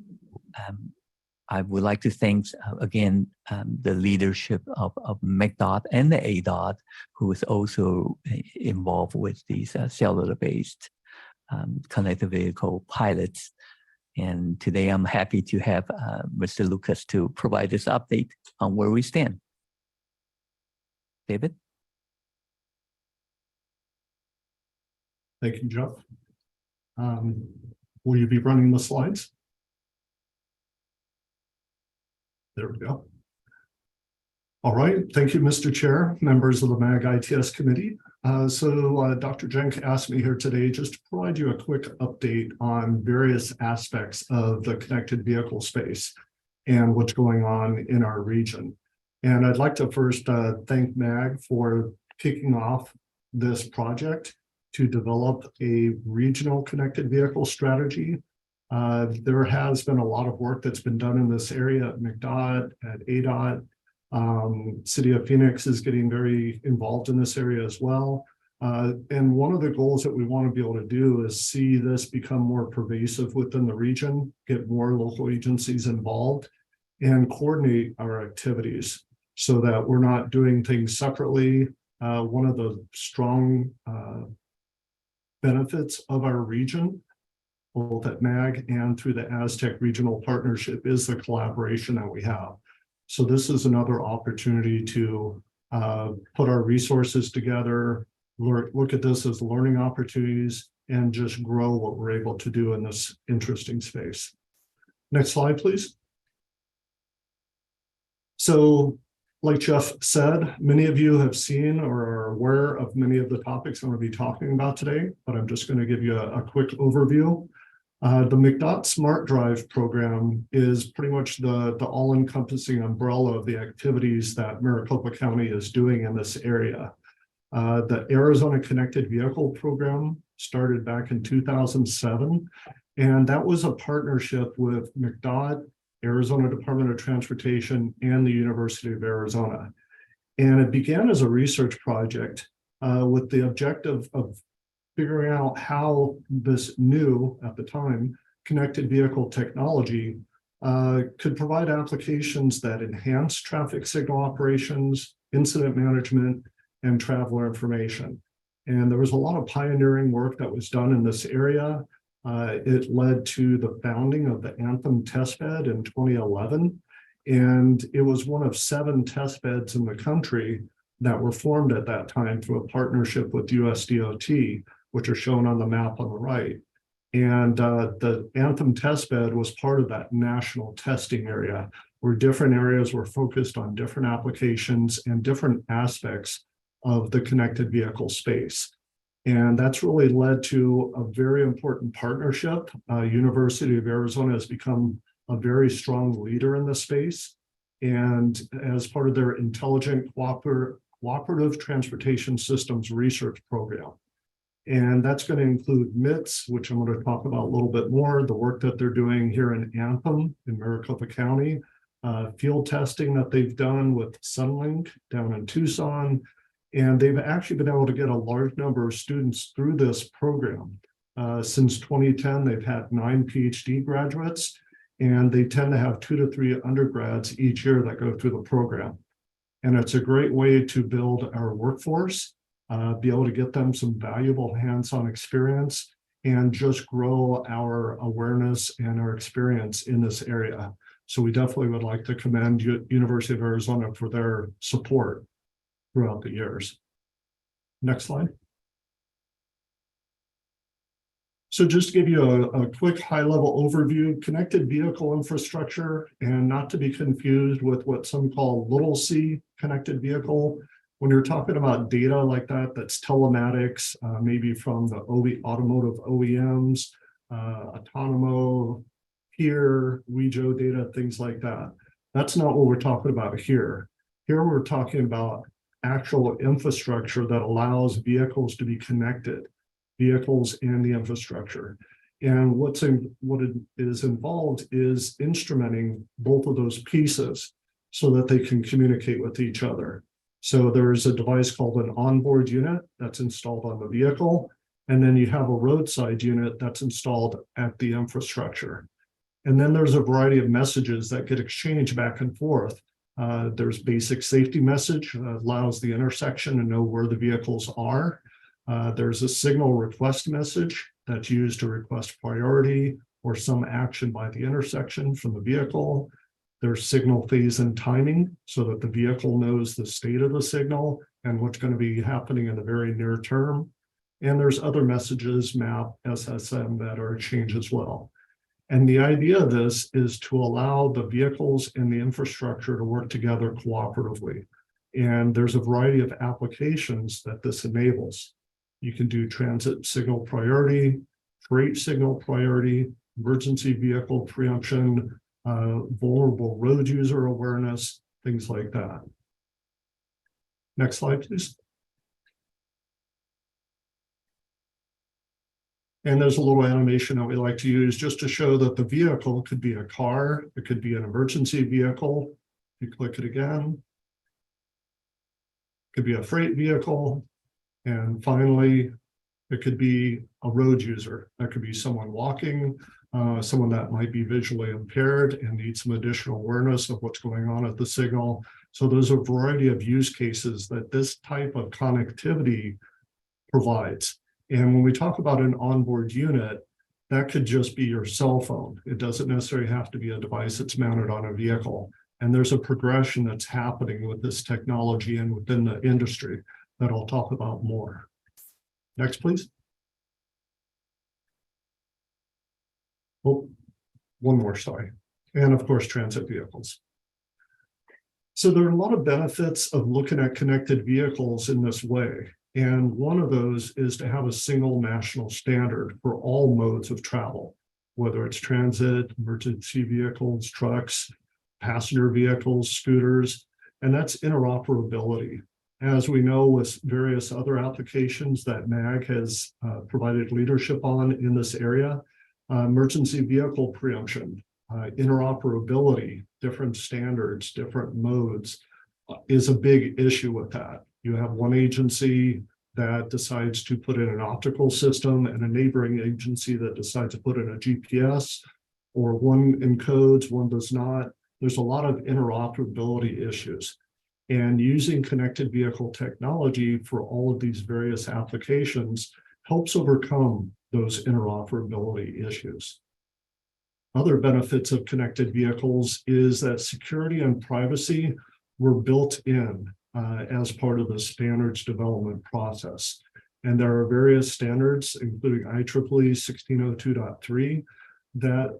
I would like to thank again the leadership of McDOT and the ADOT, who is also involved with these cellular-based connected vehicle pilots. And today I'm happy to have Mr. Lucas to provide this update on where we stand. David? Thank you, Jeff. Will you be running the slides? There we go. All right, thank you, Mr. Chair, members of the MAG ITS committee. So Dr. Jenk asked me here today just to provide you a quick update on various aspects of the connected vehicle space and what's going on in our region. And I'd like to first thank MAG for kicking off this project to develop a regional connected vehicle strategy. There has been a lot of work that's been done in this area at McDOT, at ADOT. City of Phoenix is getting very involved in this area as well. And one of the goals that we want to be able to do is see this become more pervasive within the region, get more local agencies involved, and coordinate our activities so that we're not doing things separately. One of the strong benefits of our region, both at MAG and through the Aztec Regional Partnership, is the collaboration that we have. So this is another opportunity to put our resources together, look at this as learning opportunities, and just grow what we're able to do in this interesting space. Next slide, please. So, like Jeff said, many of you have seen or are aware of many of the topics I'm going to be talking about today, but I'm just going to give you a quick overview. The McDOT Smart Drive program is pretty much the all-encompassing umbrella of the activities that Maricopa County is doing in this area. The Arizona Connected Vehicle Program started back in 2007, and that was a partnership with McDOT, Arizona Department of Transportation, and the University of Arizona. And it began as a research project with the objective of figuring out how this new, at the time, connected vehicle technology could provide applications that enhance traffic signal operations, incident management, and traveler information. And there was a lot of pioneering work that was done in this area. It led to the founding of the Anthem testbed in 2011. And it was one of 7 testbeds in the country that were formed at that time through a partnership with USDOT, which are shown on the map on the right. And the Anthem testbed was part of that national testing area, where different areas were focused on different applications and different aspects of the connected vehicle space. And that's really led to a very important partnership. University of Arizona has become a very strong leader in the space. And as part of their Intelligent Cooperative Transportation Systems Research Program. And that's going to include MITS, which I'm going to talk about a little bit more, the work that they're doing here in Anthem in Maricopa County, field testing that they've done with Sunlink down in Tucson. And they've actually been able to get a large number of students through this program. Since 2010, they've had 9 PhD graduates, and they tend to have 2 to 3 undergrads each year that go through the program. And it's a great way to build our workforce, be able to get them some valuable hands-on experience, and just grow our awareness and our experience in this area. So we definitely would like to commend University of Arizona for their support throughout the years. Next slide. So just to give you a quick high-level overview, connected vehicle infrastructure, and not to be confused with what some call little c connected vehicle. When you're talking about data like that, that's telematics, maybe from the automotive OEMs, Autonomo, Here, Wejo data, things like that. That's not what we're talking about here. Here we're talking about actual infrastructure that allows vehicles to be connected, vehicles and the infrastructure. And what is involved is instrumenting both of those pieces so that they can communicate with each other. So there's a device called an onboard unit that's installed on the vehicle, and then you have a roadside unit that's installed at the infrastructure. And then there's a variety of messages that get exchanged back and forth. There's basic safety message that allows the intersection to know where the vehicles are. There's a signal request message that's used to request priority or some action by the intersection from the vehicle. There's signal phase and timing so that the vehicle knows the state of the signal and what's going to be happening in the very near term. And there's other messages, map, SSM, that are exchanged as well. And the idea of this is to allow the vehicles and the infrastructure to work together cooperatively. And there's a variety of applications that this enables. You can do transit signal priority, freight signal priority, emergency vehicle preemption, vulnerable road user awareness, things like that. Next slide, please. And there's a little animation that we like to use just to show that the vehicle could be a car, it could be an emergency vehicle. You click it again. It could be a freight vehicle. And finally, it could be a road user. That could be someone walking, someone that might be visually impaired and need some additional awareness of what's going on at the signal. So there's a variety of use cases that this type of connectivity provides. And when we talk about an onboard unit, that could just be your cell phone. It doesn't necessarily have to be a device that's mounted on a vehicle. And there's a progression that's happening with this technology and within the industry that I'll talk about more. Next, please. Oh, one more, sorry. And of course, transit vehicles. So there are a lot of benefits of looking at connected vehicles in this way. And one of those is to have a single national standard for all modes of travel, whether it's transit, emergency vehicles, trucks, passenger vehicles, scooters, and that's interoperability. As we know, with various other applications that MAG has provided leadership on in this area, emergency vehicle preemption, interoperability, different standards, different modes is a big issue with that. You have one agency that decides to put in an optical system and a neighboring agency that decides to put in a GPS, or one encodes, one does not. There's a lot of interoperability issues. And using connected vehicle technology for all of these various applications helps overcome those interoperability issues. Other benefits of connected vehicles is that security and privacy were built in as part of the standards development process. And there are various standards, including IEEE 1602.3, that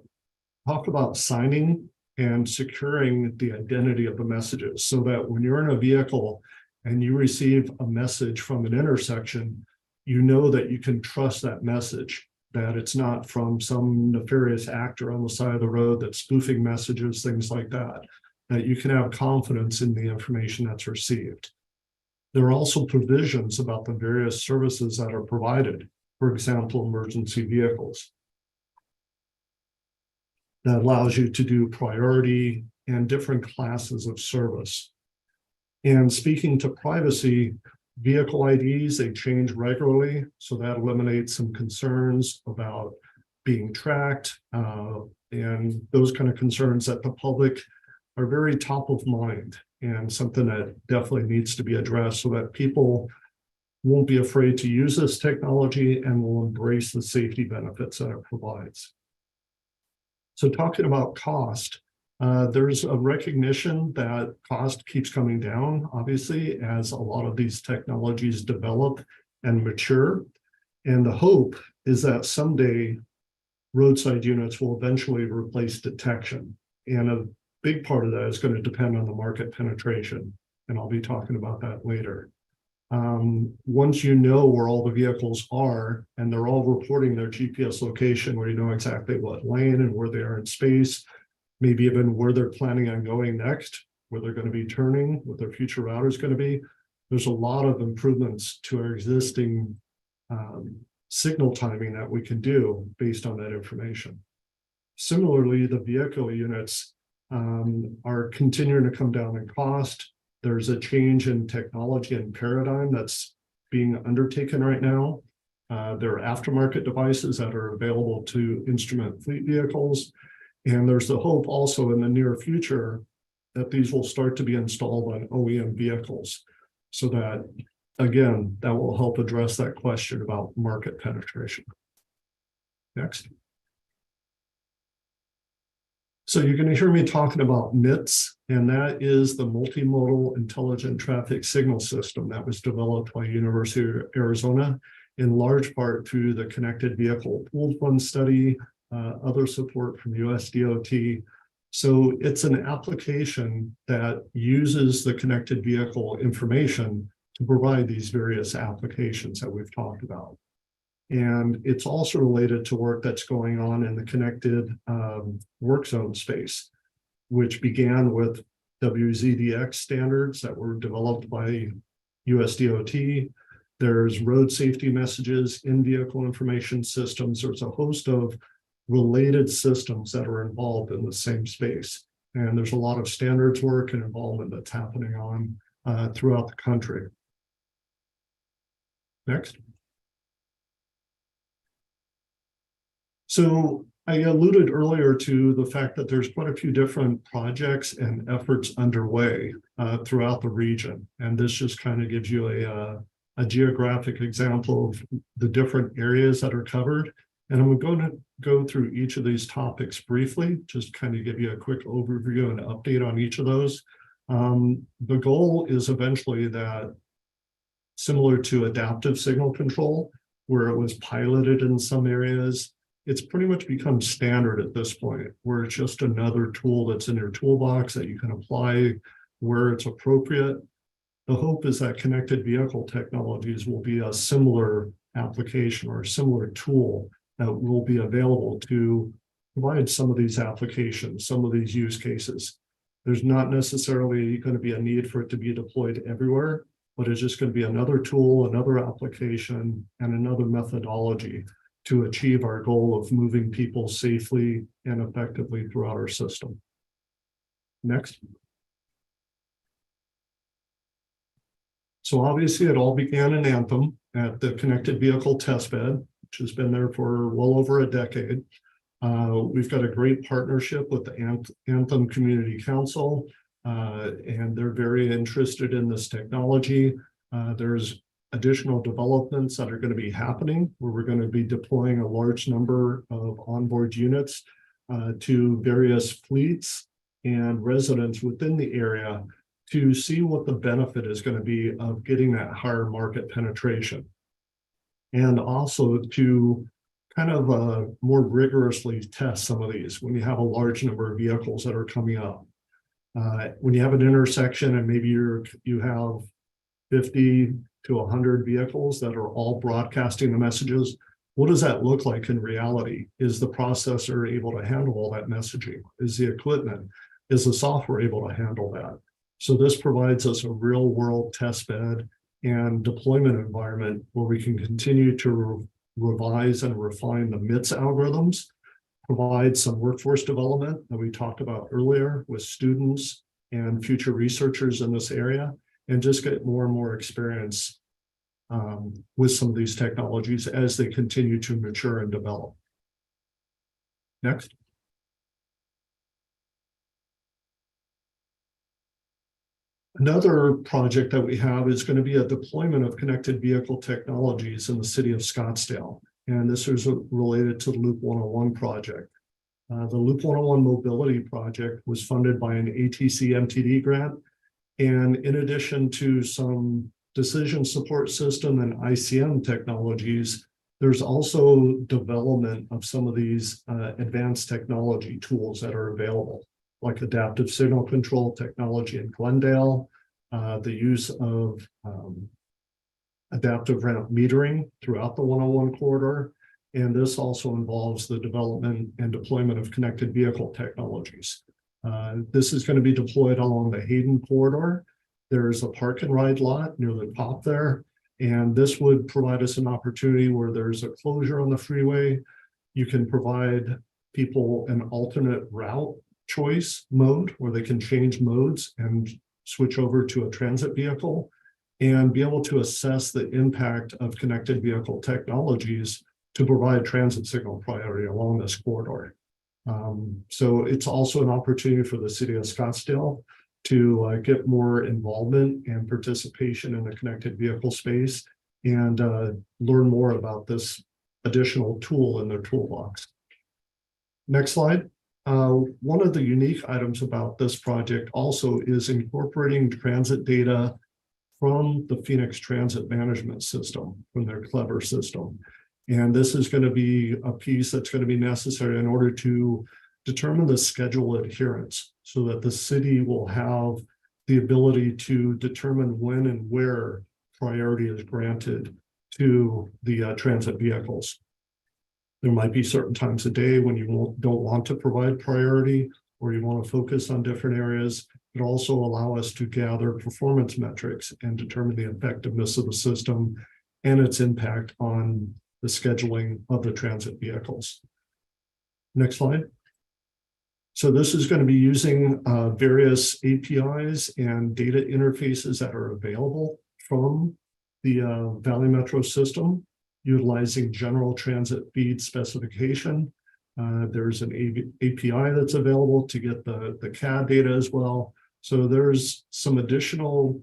talk about signing and securing the identity of the messages, so that when you're in a vehicle and you receive a message from an intersection, you know that you can trust that message, that it's not from some nefarious actor on the side of the road that's spoofing messages, things like that, that you can have confidence in the information that's received. There are also provisions about the various services that are provided, for example, emergency vehicles. That allows you to do priority, and different classes of service. And speaking to privacy, vehicle IDs, they change regularly, so that eliminates some concerns about being tracked and those kind of concerns that the public are very top of mind and something that definitely needs to be addressed so that people won't be afraid to use this technology and will embrace the safety benefits that it provides. So talking about cost, there's a recognition that cost keeps coming down, obviously, as a lot of these technologies develop and mature. And the hope is that someday roadside units will eventually replace detection. And a big part of that is going to depend on the market penetration. And I'll be talking about that later. Once you know where all the vehicles are and they're all reporting their GPS location, where you know exactly what lane and where they are in space, maybe even where they're planning on going next, where they're going to be turning, what their future route is going to be. There's a lot of improvements to our existing signal timing that we can do based on that information. Similarly, the vehicle units are continuing to come down in cost. There's a change in technology and paradigm that's being undertaken right now. There are aftermarket devices that are available to instrument fleet vehicles. And there's the hope also in the near future that these will start to be installed on OEM vehicles. So that, again, that will help address that question about market penetration. Next. So you're going to hear me talking about MITS, and that is the Multimodal Intelligent Traffic Signal System that was developed by University of Arizona, in large part through the Connected Vehicle Pooled Fund study, other support from USDOT. So it's an application that uses the connected vehicle information to provide these various applications that we've talked about. And it's also related to work that's going on in the connected work zone space, which began with WZDX standards that were developed by USDOT. There's road safety messages, in-vehicle information systems. There's a host of related systems that are involved in the same space. And there's a lot of standards work and involvement that's happening on throughout the country. Next. So I alluded earlier to the fact that there's quite a few different projects and efforts underway throughout the region. And this just kind of gives you a geographic example of the different areas that are covered. And I'm going to go through each of these topics briefly, just kind of give you a quick overview and update on each of those. The goal is eventually that, similar to adaptive signal control, where it was piloted in some areas, it's pretty much become standard at this point, where it's just another tool that's in your toolbox that you can apply where it's appropriate. The hope is that connected vehicle technologies will be a similar application or a similar tool that will be available to provide some of these applications, some of these use cases. There's not necessarily going to be a need for it to be deployed everywhere, but it's just going to be another tool, another application, and another methodology to achieve our goal of moving people safely and effectively throughout our system. Next. So obviously it all began in Anthem at the Connected Vehicle Testbed, which has been there for well over a decade. We've got a great partnership with the Anthem Community Council, and they're very interested in this technology. There's additional developments that are going to be happening where we're going to be deploying a large number of onboard units to various fleets and residents within the area to see what the benefit is going to be of getting that higher market penetration. And also to kind of more rigorously test some of these when you have a large number of vehicles that are coming up. When you have an intersection and maybe you have 50 to 100 vehicles that are all broadcasting the messages, what does that look like in reality? Is the processor able to handle all that messaging? Is the equipment, is the software able to handle that? So this provides us a real world test bed and deployment environment where we can continue to revise and refine the MITS algorithms provide some workforce development that we talked about earlier with students and future researchers in this area, and just get more and more experience with some of these technologies as they continue to mature and develop. Next. Another project that we have is going to be a deployment of connected vehicle technologies in the city of Scottsdale. And this is related to the Loop 101 project. The Loop 101 mobility project was funded by an ATC MTD grant. And in addition to some decision support system and ICM technologies, there's also development of some of these advanced technology tools that are available, like adaptive signal control technology in Glendale, the use of adaptive ramp metering throughout the 101 corridor. And this also involves the development and deployment of connected vehicle technologies. This is going to be deployed along the Hayden corridor. There's a park and ride lot near the top there. And this would provide us an opportunity where there's a closure on the freeway. You can provide people an alternate route choice mode where they can change modes and switch over to a transit vehicle and be able to assess the impact of connected vehicle technologies to provide transit signal priority along this corridor. So it's also an opportunity for the city of Scottsdale to get more involvement and participation in the connected vehicle space and learn more about this additional tool in their toolbox. Next slide. One of the unique items about this project also is incorporating transit data from the Phoenix Transit Management System, from their Clever system. And this is going to be a piece that's going to be necessary in order to determine the schedule adherence so that the city will have the ability to determine when and where priority is granted to the transit vehicles. There might be certain times of day when you don't want to provide priority or you want to focus on different areas, but also allow us to gather performance metrics and determine the effectiveness of the system and its impact on the scheduling of the transit vehicles. Next slide. So this is going to be using various APIs and data interfaces that are available from the Valley Metro system, utilizing general transit feed specification. There's an API that's available to get the CAD data as well. So there's some additional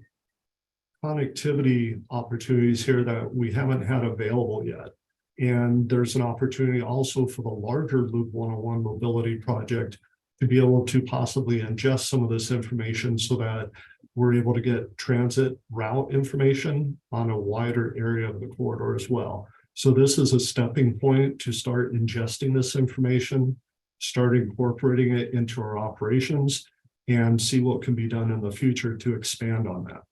connectivity opportunities here that we haven't had available yet. And there's an opportunity also for the larger Loop 101 mobility project to be able to possibly ingest some of this information so that we're able to get transit route information on a wider area of the corridor as well. So this is a stepping point to start ingesting this information, start incorporating it into our operations, and see what can be done in the future to expand on that.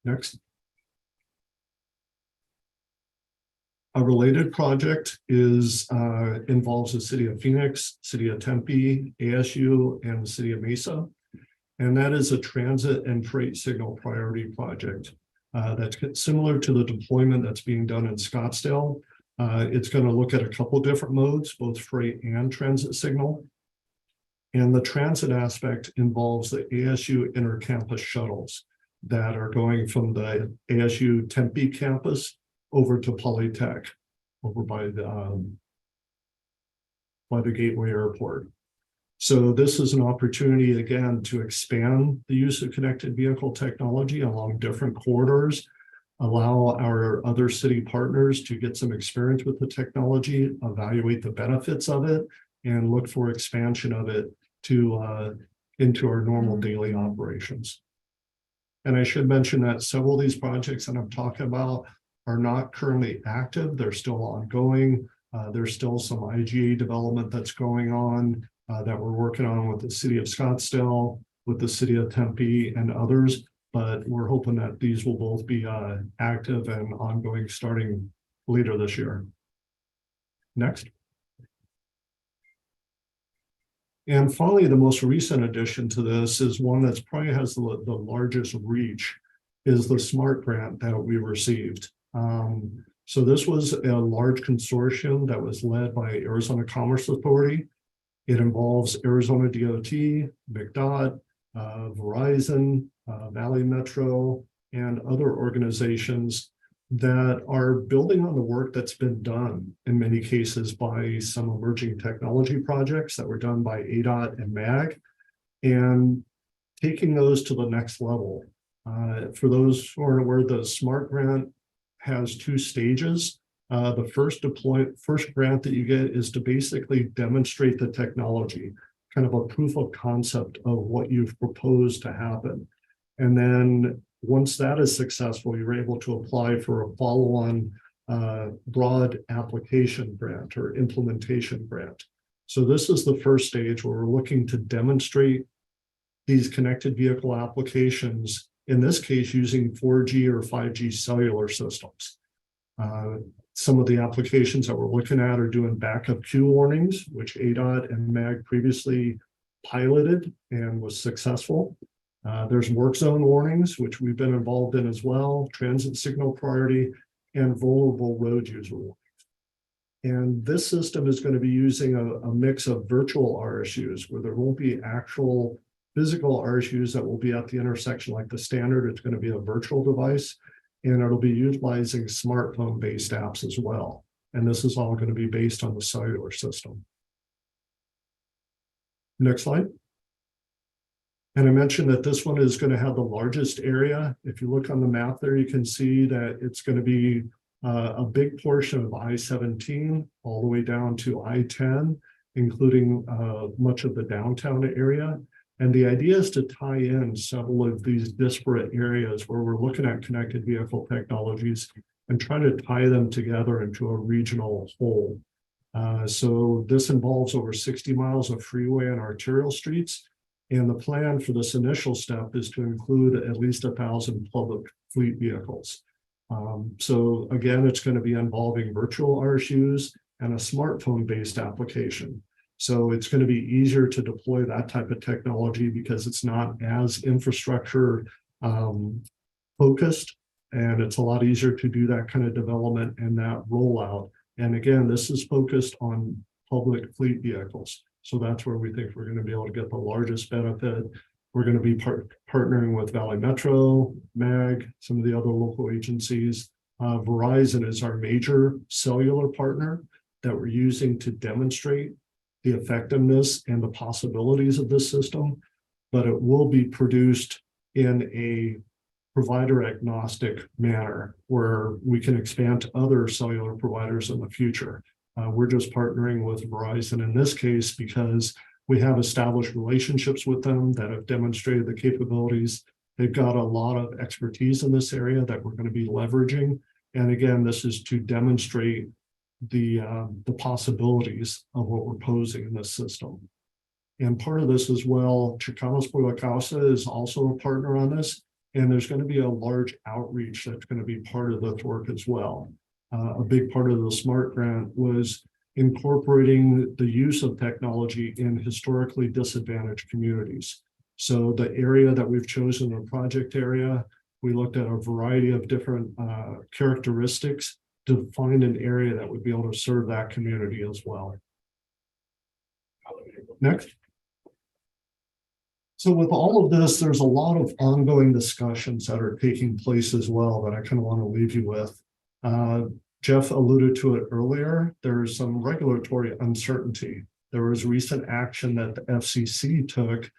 Next. A related project involves the city of Phoenix, city of Tempe, ASU, and the city of Mesa. And that is a transit and freight signal priority project that's similar to the deployment that's being done in Scottsdale. It's going to look at a couple different modes, both freight and transit signal. And the transit aspect involves the ASU intercampus shuttles that are going from the ASU Tempe campus over to Polytech, over by the Gateway Airport. So this is an opportunity, again, to expand the use of connected vehicle technology along different corridors, allow our other city partners to get some experience with the technology, evaluate the benefits of it, and look for expansion of it to into our normal daily operations. And I should mention that several of these projects that I'm talking about are not currently active. They're still ongoing. There's still some IGA development that's going on that we're working on with the city of Scottsdale, with the city of Tempe and others, but we're hoping that these will both be active and ongoing starting later this year. Next. And finally, the most recent addition to this is one that's probably has the largest reach, is the SMART grant that we received. So this was a large consortium that was led by Arizona Commerce Authority. It involves Arizona DOT, McDOT, Verizon, Valley Metro, and other organizations that are building on the work that's been done in many cases by some emerging technology projects that were done by ADOT and MAG, and taking those to the next level. For those who aren't aware, the SMART grant has two stages. The first grant that you get is to basically demonstrate the technology, kind of a proof of concept of what you've proposed to happen. And then once that is successful, you're able to apply for a follow-on broad application grant or implementation grant. So this is the first stage where we're looking to demonstrate these connected vehicle applications, in this case, using 4G or 5G cellular systems. Some of the applications that we're looking at are doing backup queue warnings, which ADOT and MAG previously piloted and was successful. There's work zone warnings, which we've been involved in as well, transit signal priority, and vulnerable road user warnings. And this system is going to be using a mix of virtual RSUs, where there won't be actual physical RSUs that will be at the intersection like the standard. It's going to be a virtual device, and it'll be utilizing smartphone-based apps as well. And this is all going to be based on the cellular system. Next slide. And I mentioned that this one is going to have the largest area. If you look on the map there, you can see that it's going to be a big portion of I-17 all the way down to I-10, including much of the downtown area. And the idea is to tie in several of these disparate areas where we're looking at connected vehicle technologies and trying to tie them together into a regional whole. So this involves over 60 miles of freeway and arterial streets. And the plan for this initial step is to include at least 1,000 public fleet vehicles. So again, it's going to be involving virtual RSUs and a smartphone-based application. So it's going to be easier to deploy that type of technology because it's not as infrastructure focused, and it's a lot easier to do that kind of development and that rollout. And again, this is focused on public fleet vehicles. So that's where we think we're going to be able to get the largest benefit. We're going to be partnering with Valley Metro, MAG, some of the other local agencies. Verizon is our major cellular partner that we're using to demonstrate the effectiveness and the possibilities of this system, but it will be produced in a provider agnostic manner where we can expand to other cellular providers in the future. We're just partnering with Verizon in this case because we have established relationships with them that have demonstrated the capabilities. They've got a lot of expertise in this area that we're going to be leveraging. And again, this is to demonstrate the possibilities of what we're posing in this system. And part of this as well, Chicanos por la Causa is also a partner on this, and there's going to be a large outreach that's going to be part of this work as well. A big part of the SMART grant was incorporating the use of technology in historically disadvantaged communities. So the area that we've chosen, the project area, we looked at a variety of different characteristics to find an area that would be able to serve that community as well. Next. So with all of this, there's a lot of ongoing discussions that are taking place as well that I kind of want to leave you with. Jeff alluded to it earlier. There's some regulatory uncertainty. There was recent action that the FCC took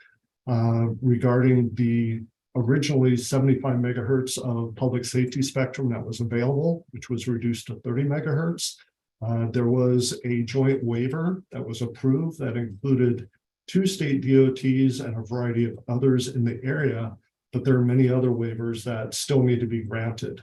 regarding the originally 75 megahertz of public safety spectrum that was available, which was reduced to 30 megahertz. There was a joint waiver that was approved that included 2 state DOTs and a variety of others in the area, but there are many other waivers that still need to be granted.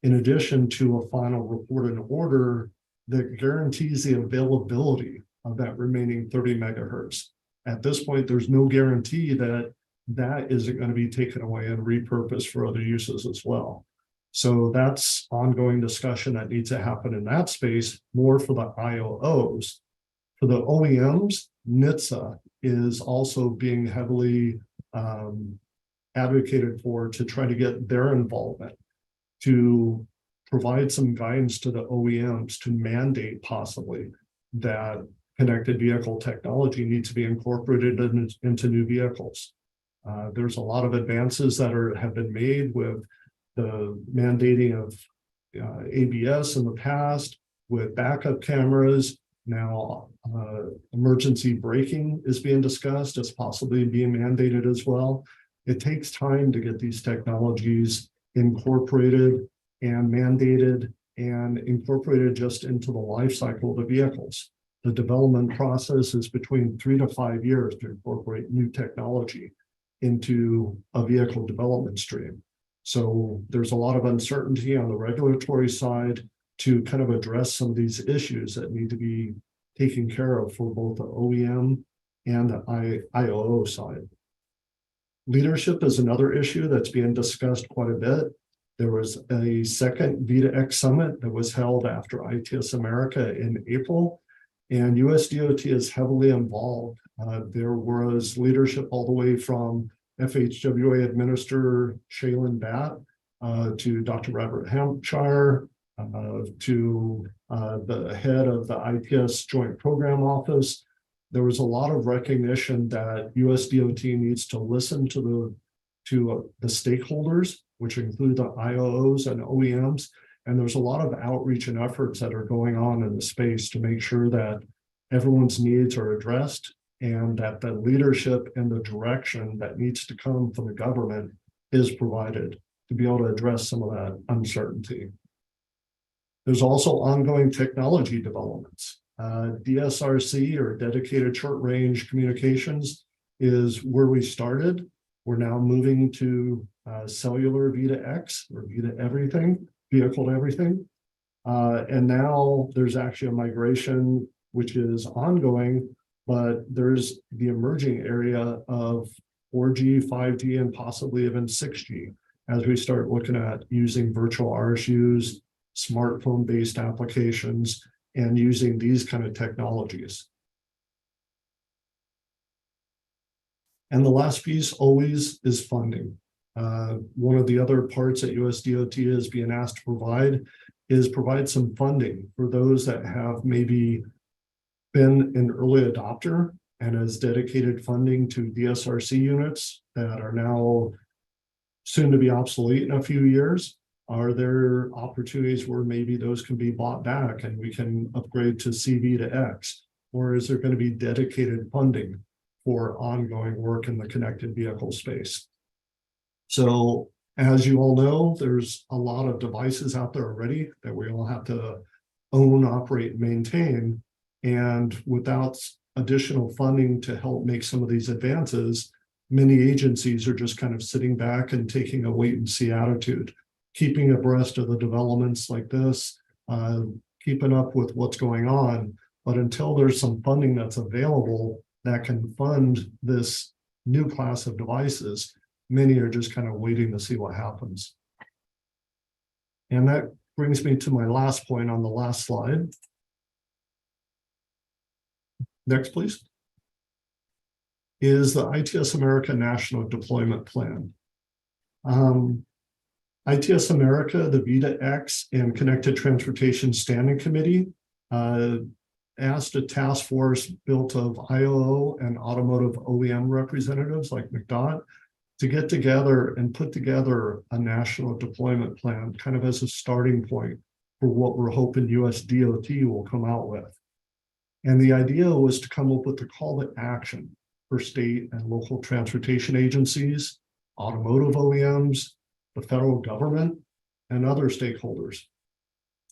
In addition to a final report and order that guarantees the availability of that remaining 30 megahertz. At this point, there's no guarantee that that isn't going to be taken away and repurposed for other uses as well. So that's ongoing discussion that needs to happen in that space, more for the IOOs. For the OEMs, NHTSA is also being heavily advocated for to try to get their involvement to provide some guidance to the OEMs to mandate possibly that connected vehicle technology needs to be incorporated into new vehicles. There's a lot of advances that have been made with the mandating of ABS in the past, with backup cameras. Now, emergency braking is being discussed as possibly being mandated as well. It takes time to get these technologies incorporated and mandated and incorporated just into the life cycle of the vehicles. The development process is between 3 to 5 years to incorporate new technology into a vehicle development stream. So there's a lot of uncertainty on the regulatory side to kind of address some of these issues that need to be taken care of for both the OEM and the IOO side. Leadership is another issue that's being discussed quite a bit. There was a second V2X summit that was held after ITS America in April, and USDOT is heavily involved. There was leadership all the way from FHWA Administrator Shaylin Batt to Dr. Robert Hampshire, to the head of the ITS Joint Program Office. There was a lot of recognition that USDOT needs to listen to the stakeholders, which include the IOOs and OEMs. And there's a lot of outreach and efforts that are going on in the space to make sure that everyone's needs are addressed and that the leadership and the direction that needs to come from the government is provided to be able to address some of that uncertainty. There's also ongoing technology developments. DSRC, or Dedicated Short Range Communications, is where we started. We're now moving to cellular V2X, or V2 everything, vehicle to everything. And now there's actually a migration which is ongoing, but there's the emerging area of 4G, 5G, and possibly even 6G as we start looking at using virtual RSUs, smartphone-based applications, and using these kind of technologies. And the last piece always is funding. One of the other parts that USDOT is being asked to provide some funding for those that have maybe been an early adopter and has dedicated funding to DSRC units that are now soon to be obsolete in a few years. Are there opportunities where maybe those can be bought back and we can upgrade to CV to X? Or is there going to be dedicated funding for ongoing work in the connected vehicle space? So as you all know, there's a lot of devices out there already that we all have to own, operate, maintain. And without additional funding to help make some of these advances, many agencies are just kind of sitting back and taking a wait and see attitude, keeping abreast of the developments like this, keeping up with what's going on. But until there's some funding that's available that can fund this new class of devices, many are just kind of waiting to see what happens. And that brings me to my last point on the last slide. Next, please. Is the ITS America National Deployment Plan. ITS America, the V2X and Connected Transportation Standing Committee asked a task force built of IOO and automotive OEM representatives like McDodd to get together and put together a national deployment plan, kind of as a starting point for what we're hoping USDOT will come out with. And the idea was to come up with a call to action for state and local transportation agencies, automotive OEMs, the federal government, and other stakeholders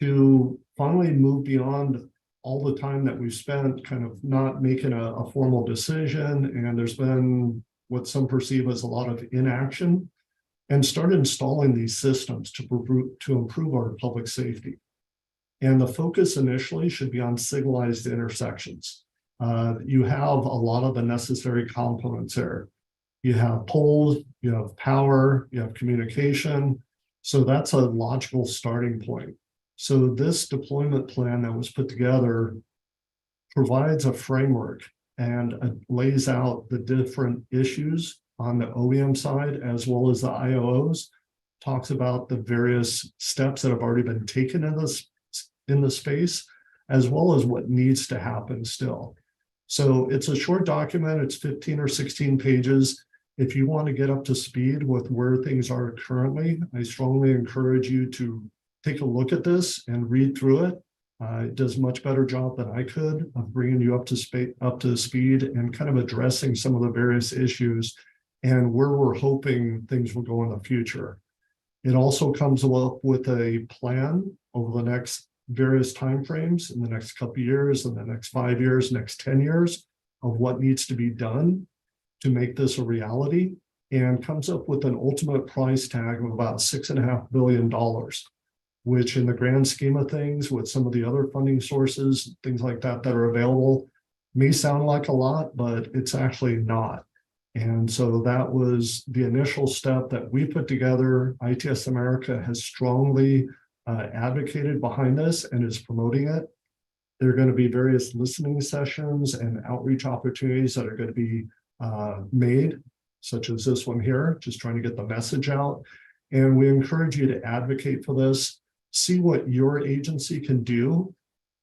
to finally move beyond all the time that we've spent kind of not making a formal decision. And there's been what some perceive as a lot of inaction, and start installing these systems to improve our public safety. And the focus initially should be on signalized intersections. You have a lot of the necessary components there. You have poles, you have power, you have communication. So that's a logical starting point. So this deployment plan that was put together provides a framework and lays out the different issues on the OEM side as well as the IOOs talks about the various steps that have already been taken in the space, as well as what needs to happen still. So it's a short document. It's 15 or 16 pages. If you want to get up to speed with where things are currently, I strongly encourage you to take a look at this and read through it. It does a much better job than I could of bringing you up to speed and kind of addressing some of the various issues and where we're hoping things will go in the future. It also comes up with a plan over the next various timeframes in the next couple of years, in the next 5 years, next 10 years of what needs to be done to make this a reality, and comes up with an ultimate price tag of about $6.5 billion, which in the grand scheme of things, with some of the other funding sources, things like that that are available, may sound like a lot, but it's actually not. And so that was the initial step that we put together. ITS America has strongly advocated behind this and is promoting it. There are going to be various listening sessions and outreach opportunities that are going to be made, such as this one here, just trying to get the message out. And we encourage you to advocate for this, see what your agency can do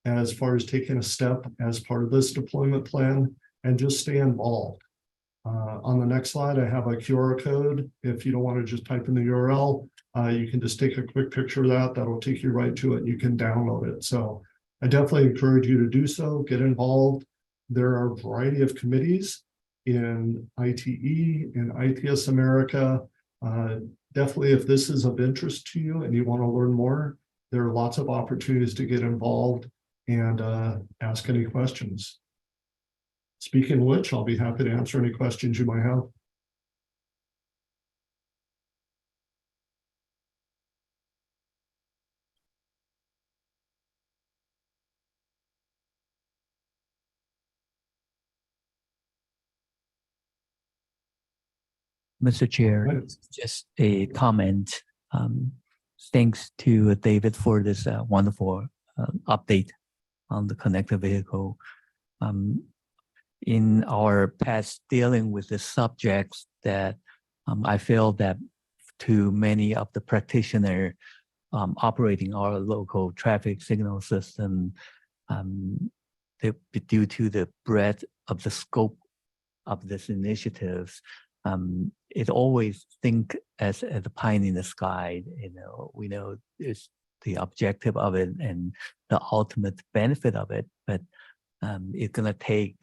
as far as taking a step as part of this deployment plan, and just stay involved. On the next slide, I have a QR code. If you don't want to just type in the URL, you can just take a quick picture of that. That'll take you right to it. You can download it. So I definitely encourage you to do so, get involved. There are a variety of committees in ITE, in ITS America. Definitely, if this is of interest to you and you want to learn more, there are lots of opportunities to get involved and ask any questions. Speaking of which, I'll be happy to answer any questions you might have. Mr. Chair, Right. just a comment. Thanks to David for this wonderful update on the connected vehicle. In our past dealing with the subjects that I feel that to many of the practitioners operating our local traffic signal system, due to the breadth of the scope of this initiative, it always think as a pie in the sky. We know it's the objective of it and the ultimate benefit of it, but it's going to take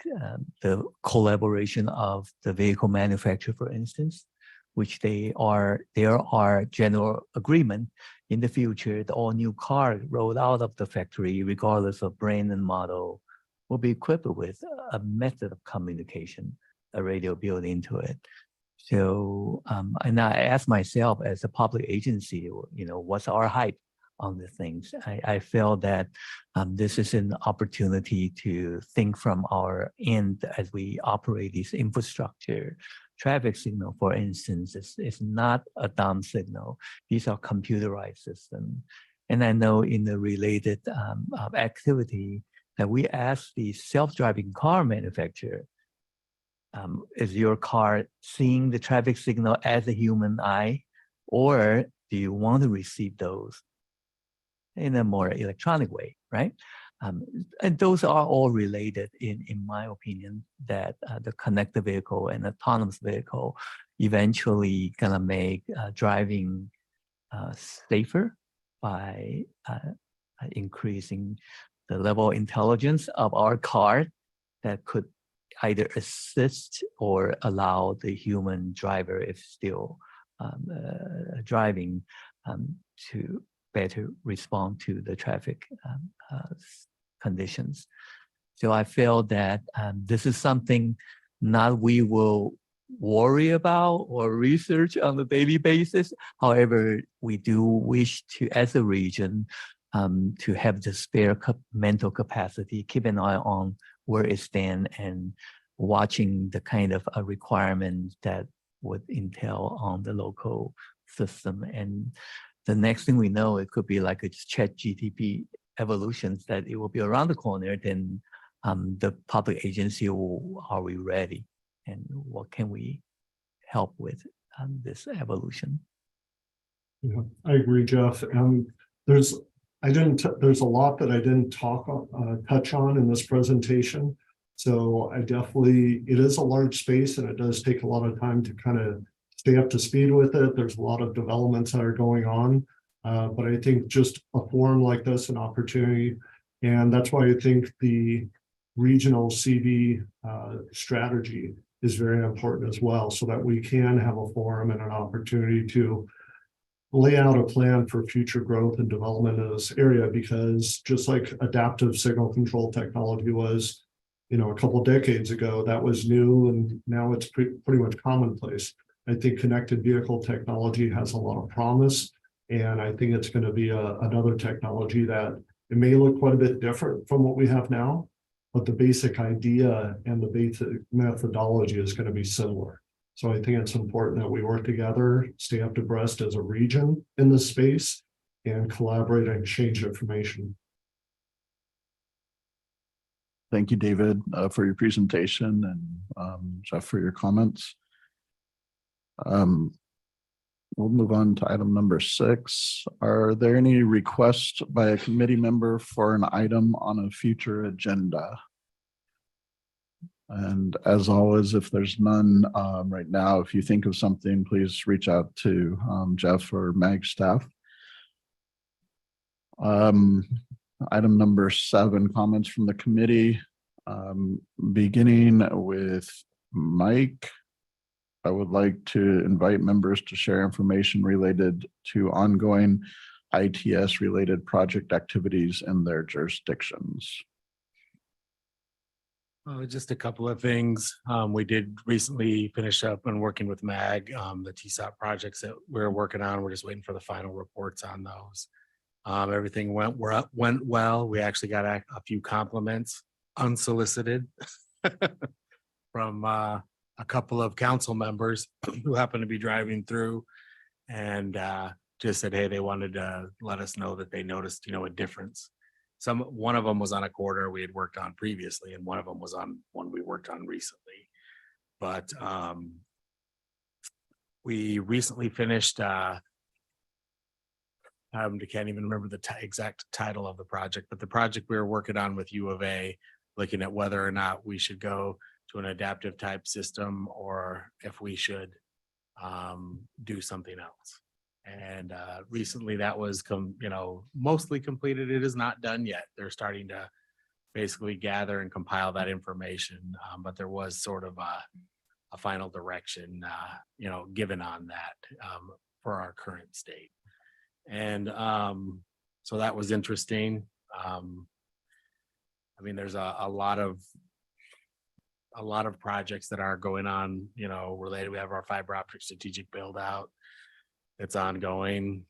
the collaboration of the vehicle manufacturer, for instance, which there are general agreement in the future. The all new car rolled out of the factory, regardless of brand and model, will be equipped with a method of communication, a radio built into it. So, and I ask myself as a public agency, what's our hype on the things? I feel that this is an opportunity to think from our end as we operate this infrastructure. Traffic signal, for instance, is not a dumb signal. These are computerized systems. And I know in the related activity that we ask the self-driving car manufacturer, is your car seeing the traffic signal as a human eye, or do you want to receive those in a more electronic way, right? And those are all related, in my opinion, that the connected vehicle and autonomous vehicle eventually gonna make driving safer by increasing the level of intelligence of our car that could either assist or allow the human driver, if still driving, to better respond to the traffic conditions. So I feel that this is something not we will worry about or research on a daily basis. However, we do wish to, as a region, to have the spare mental capacity, keep an eye on where it stands and watching the kind of requirements that would entail on the local system. And the next thing we know, it could be like a ChatGPT evolutions, that it will be around the corner. Then the public agency are we ready? And what can we help with this evolution? Yeah, I agree, Jeff. There's there's a lot that I didn't touch on in this presentation. So it is a large space and it does take a lot of time to kind of stay up to speed with it. There's a lot of developments that are going on. But I think just a forum like this, an opportunity, and that's why I think the regional CV strategy is very important as well, so that we can have a forum and an opportunity to lay out a plan for future growth and development in this area, because just like adaptive signal control technology was, a couple of decades ago, that was new, and now it's pretty much commonplace. I think connected vehicle technology has a lot of promise, and I think it's going to be another technology that it may look quite a bit different from what we have now, but the basic idea and the basic methodology is going to be similar. So I think it's important that we work together, stay up to breast as a region in this space, and collaborate and exchange information. Thank you, David, for your presentation, and Jeff for your comments. We'll move on to item number 6. Are there any requests by a committee member for an item on a future agenda? And as always, if there's none right now, if you think of something, please reach out to Jeff or Mag staff. Item number 7, comments from the committee. Beginning with Mike, I would like to invite members to share information related to ongoing ITS related project activities in their jurisdictions. Just a couple of things. We did recently finish up and working with MAG, the TSOP projects that we're working on. We're just waiting for the final reports on those. Everything went well. We actually got a few compliments, unsolicited, from a couple of council members who happened to be driving through, and just said, hey, they wanted to let us know that they noticed, a difference. One of them was on a corridor we had worked on previously, and one of them was on one we worked on recently. But we recently finished. I can't even remember the exact title of the project, but the project we were working on with U of A, looking at whether or not we should go to an adaptive type system or if we should do something else. And recently that was mostly completed. It is not done yet. They're starting to basically gather and compile that information, but there was sort of a final direction given on that for our current state. And so that was interesting. There's a lot of projects that are going on, related. We have our fiber optic strategic build out. It's ongoing.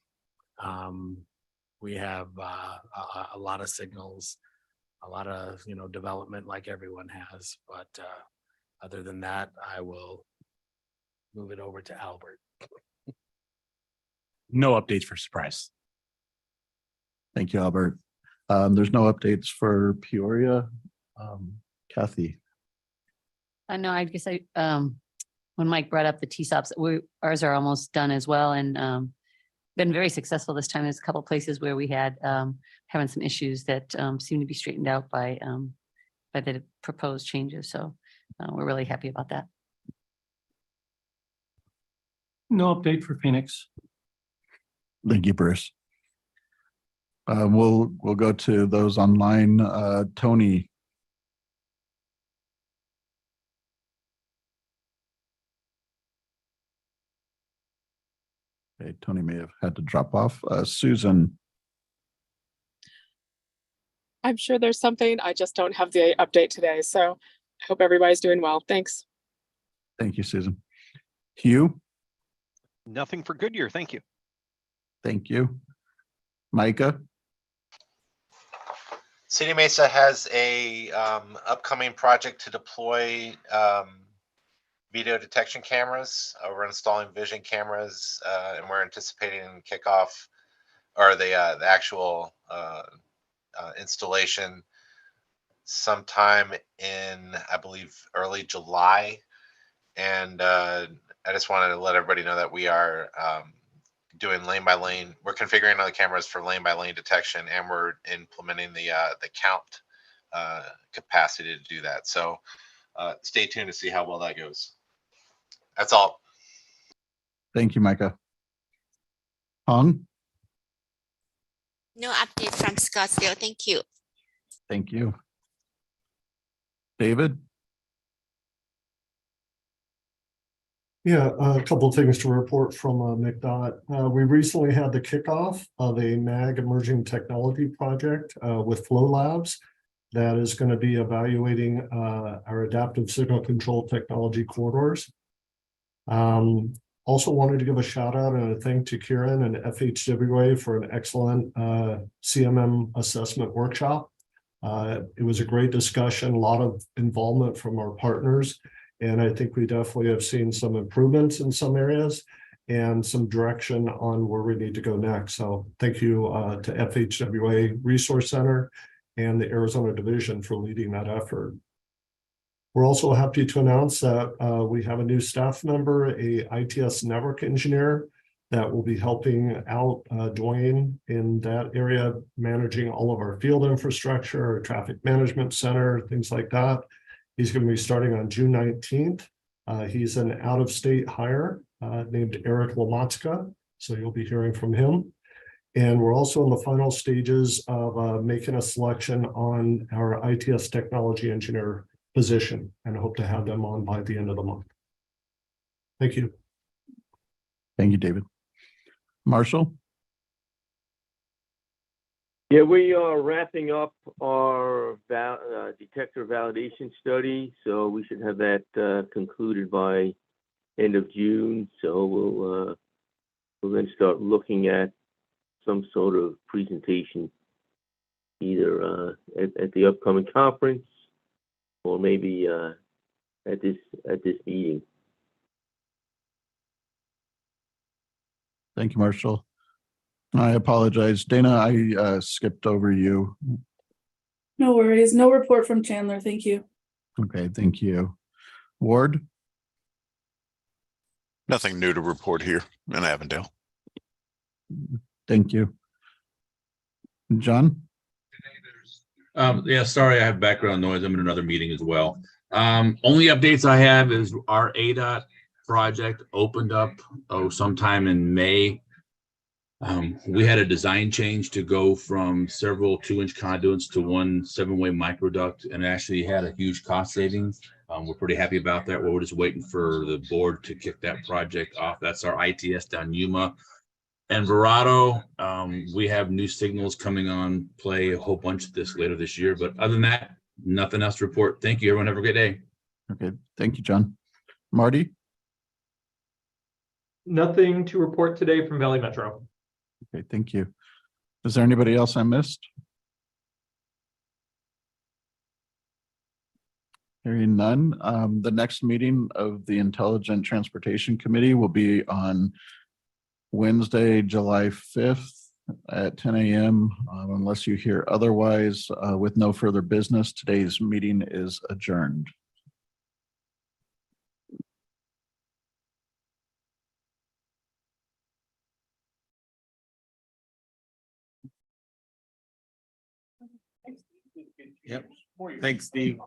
We have a lot of signals, a lot of development like everyone has. But other than that, I will move it over to Albert. No updates for Surprise. Thank you, Albert. There's no updates for Peoria. Kathy. I know, I guess when Mike brought up the TSOPs, ours are almost done as well, and been very successful this time. There's a couple of places where we had having some issues that seem to be straightened out by the proposed changes. So we're really happy about that. No update for Phoenix. Thank you, Bruce. We'll go to those online. Tony. Okay, Tony may have had to drop off. Susan. I'm sure there's something. I just don't have the update today. So I hope everybody's doing well. Thanks. Thank you, Susan. Hugh. Nothing for Goodyear. Thank you. Thank you. Micah. City Mesa has a upcoming project to deploy video detection cameras. We're installing vision cameras, and we're anticipating kickoff or the actual installation sometime in, I believe, early July. And I just wanted to let everybody know that we are doing lane by lane. We're configuring other cameras for lane by lane detection, and we're implementing the count capacity to do that. So stay tuned to see how well that goes. That's all. Thank you, Micah. Hong, No update from Scottsdale. Thank you. thank you. David? Yeah, a couple of things to report from McDOT. We recently had the kickoff of a MAG emerging technology project with Flow Labs that is going to be evaluating our adaptive signal control technology corridors. Also wanted to give a shout out and a thank to Kieran and FHWA for an excellent CMM assessment workshop. It was a great discussion, a lot of involvement from our partners. And I think we definitely have seen some improvements in some areas and some direction on where we need to go next. So thank you to FHWA Resource Center and the Arizona Division for leading that effort. We're also happy to announce that we have a new staff member, a ITS network engineer that will be helping out Dwayne in that area, managing all of our field infrastructure, our traffic management center, things like that. He's going to be starting on June 19th. He's an out-of-state hire named Eric Lamatska, so you'll be hearing from him. And we're also in the final stages of making a selection on our ITS technology engineer position, and hope to have them on by the end of the month. Thank you. Thank you, David. Marshall? Yeah, we are wrapping up our detector validation study, so we should have that concluded by end of June. So we'll then start looking at some sort of presentation, either at the upcoming conference or maybe at this meeting. Thank you, Marshall. I apologize. Dana, I skipped over you. No worries. No report from Chandler. Thank you. Okay, thank you. Ward? Nothing new to report here in Avondale. Thank you. John? Yeah, sorry, I have background noise. I'm in another meeting as well. Only updates I have is our ADOT project opened up sometime in May. We had a design change to go from several 2-inch conduits to one 7-way microduct, and actually had a huge cost savings. We're pretty happy about that. We're just waiting for the board to kick that project off. That's our ITS down Yuma. And Verado, we have new signals coming on play a whole bunch of this later this year. But other than that, nothing else to report. Thank you, everyone. Have a great day. Okay, thank you, John. Marty? Nothing to report today from Valley Metro. Okay, thank you. Is there anybody else I missed? Hearing none. The next meeting of the Intelligent Transportation Committee will be on Wednesday, July 5th at 10 a.m. Unless you hear otherwise, with no further business, today's meeting is adjourned. Yep. Thanks, Steve.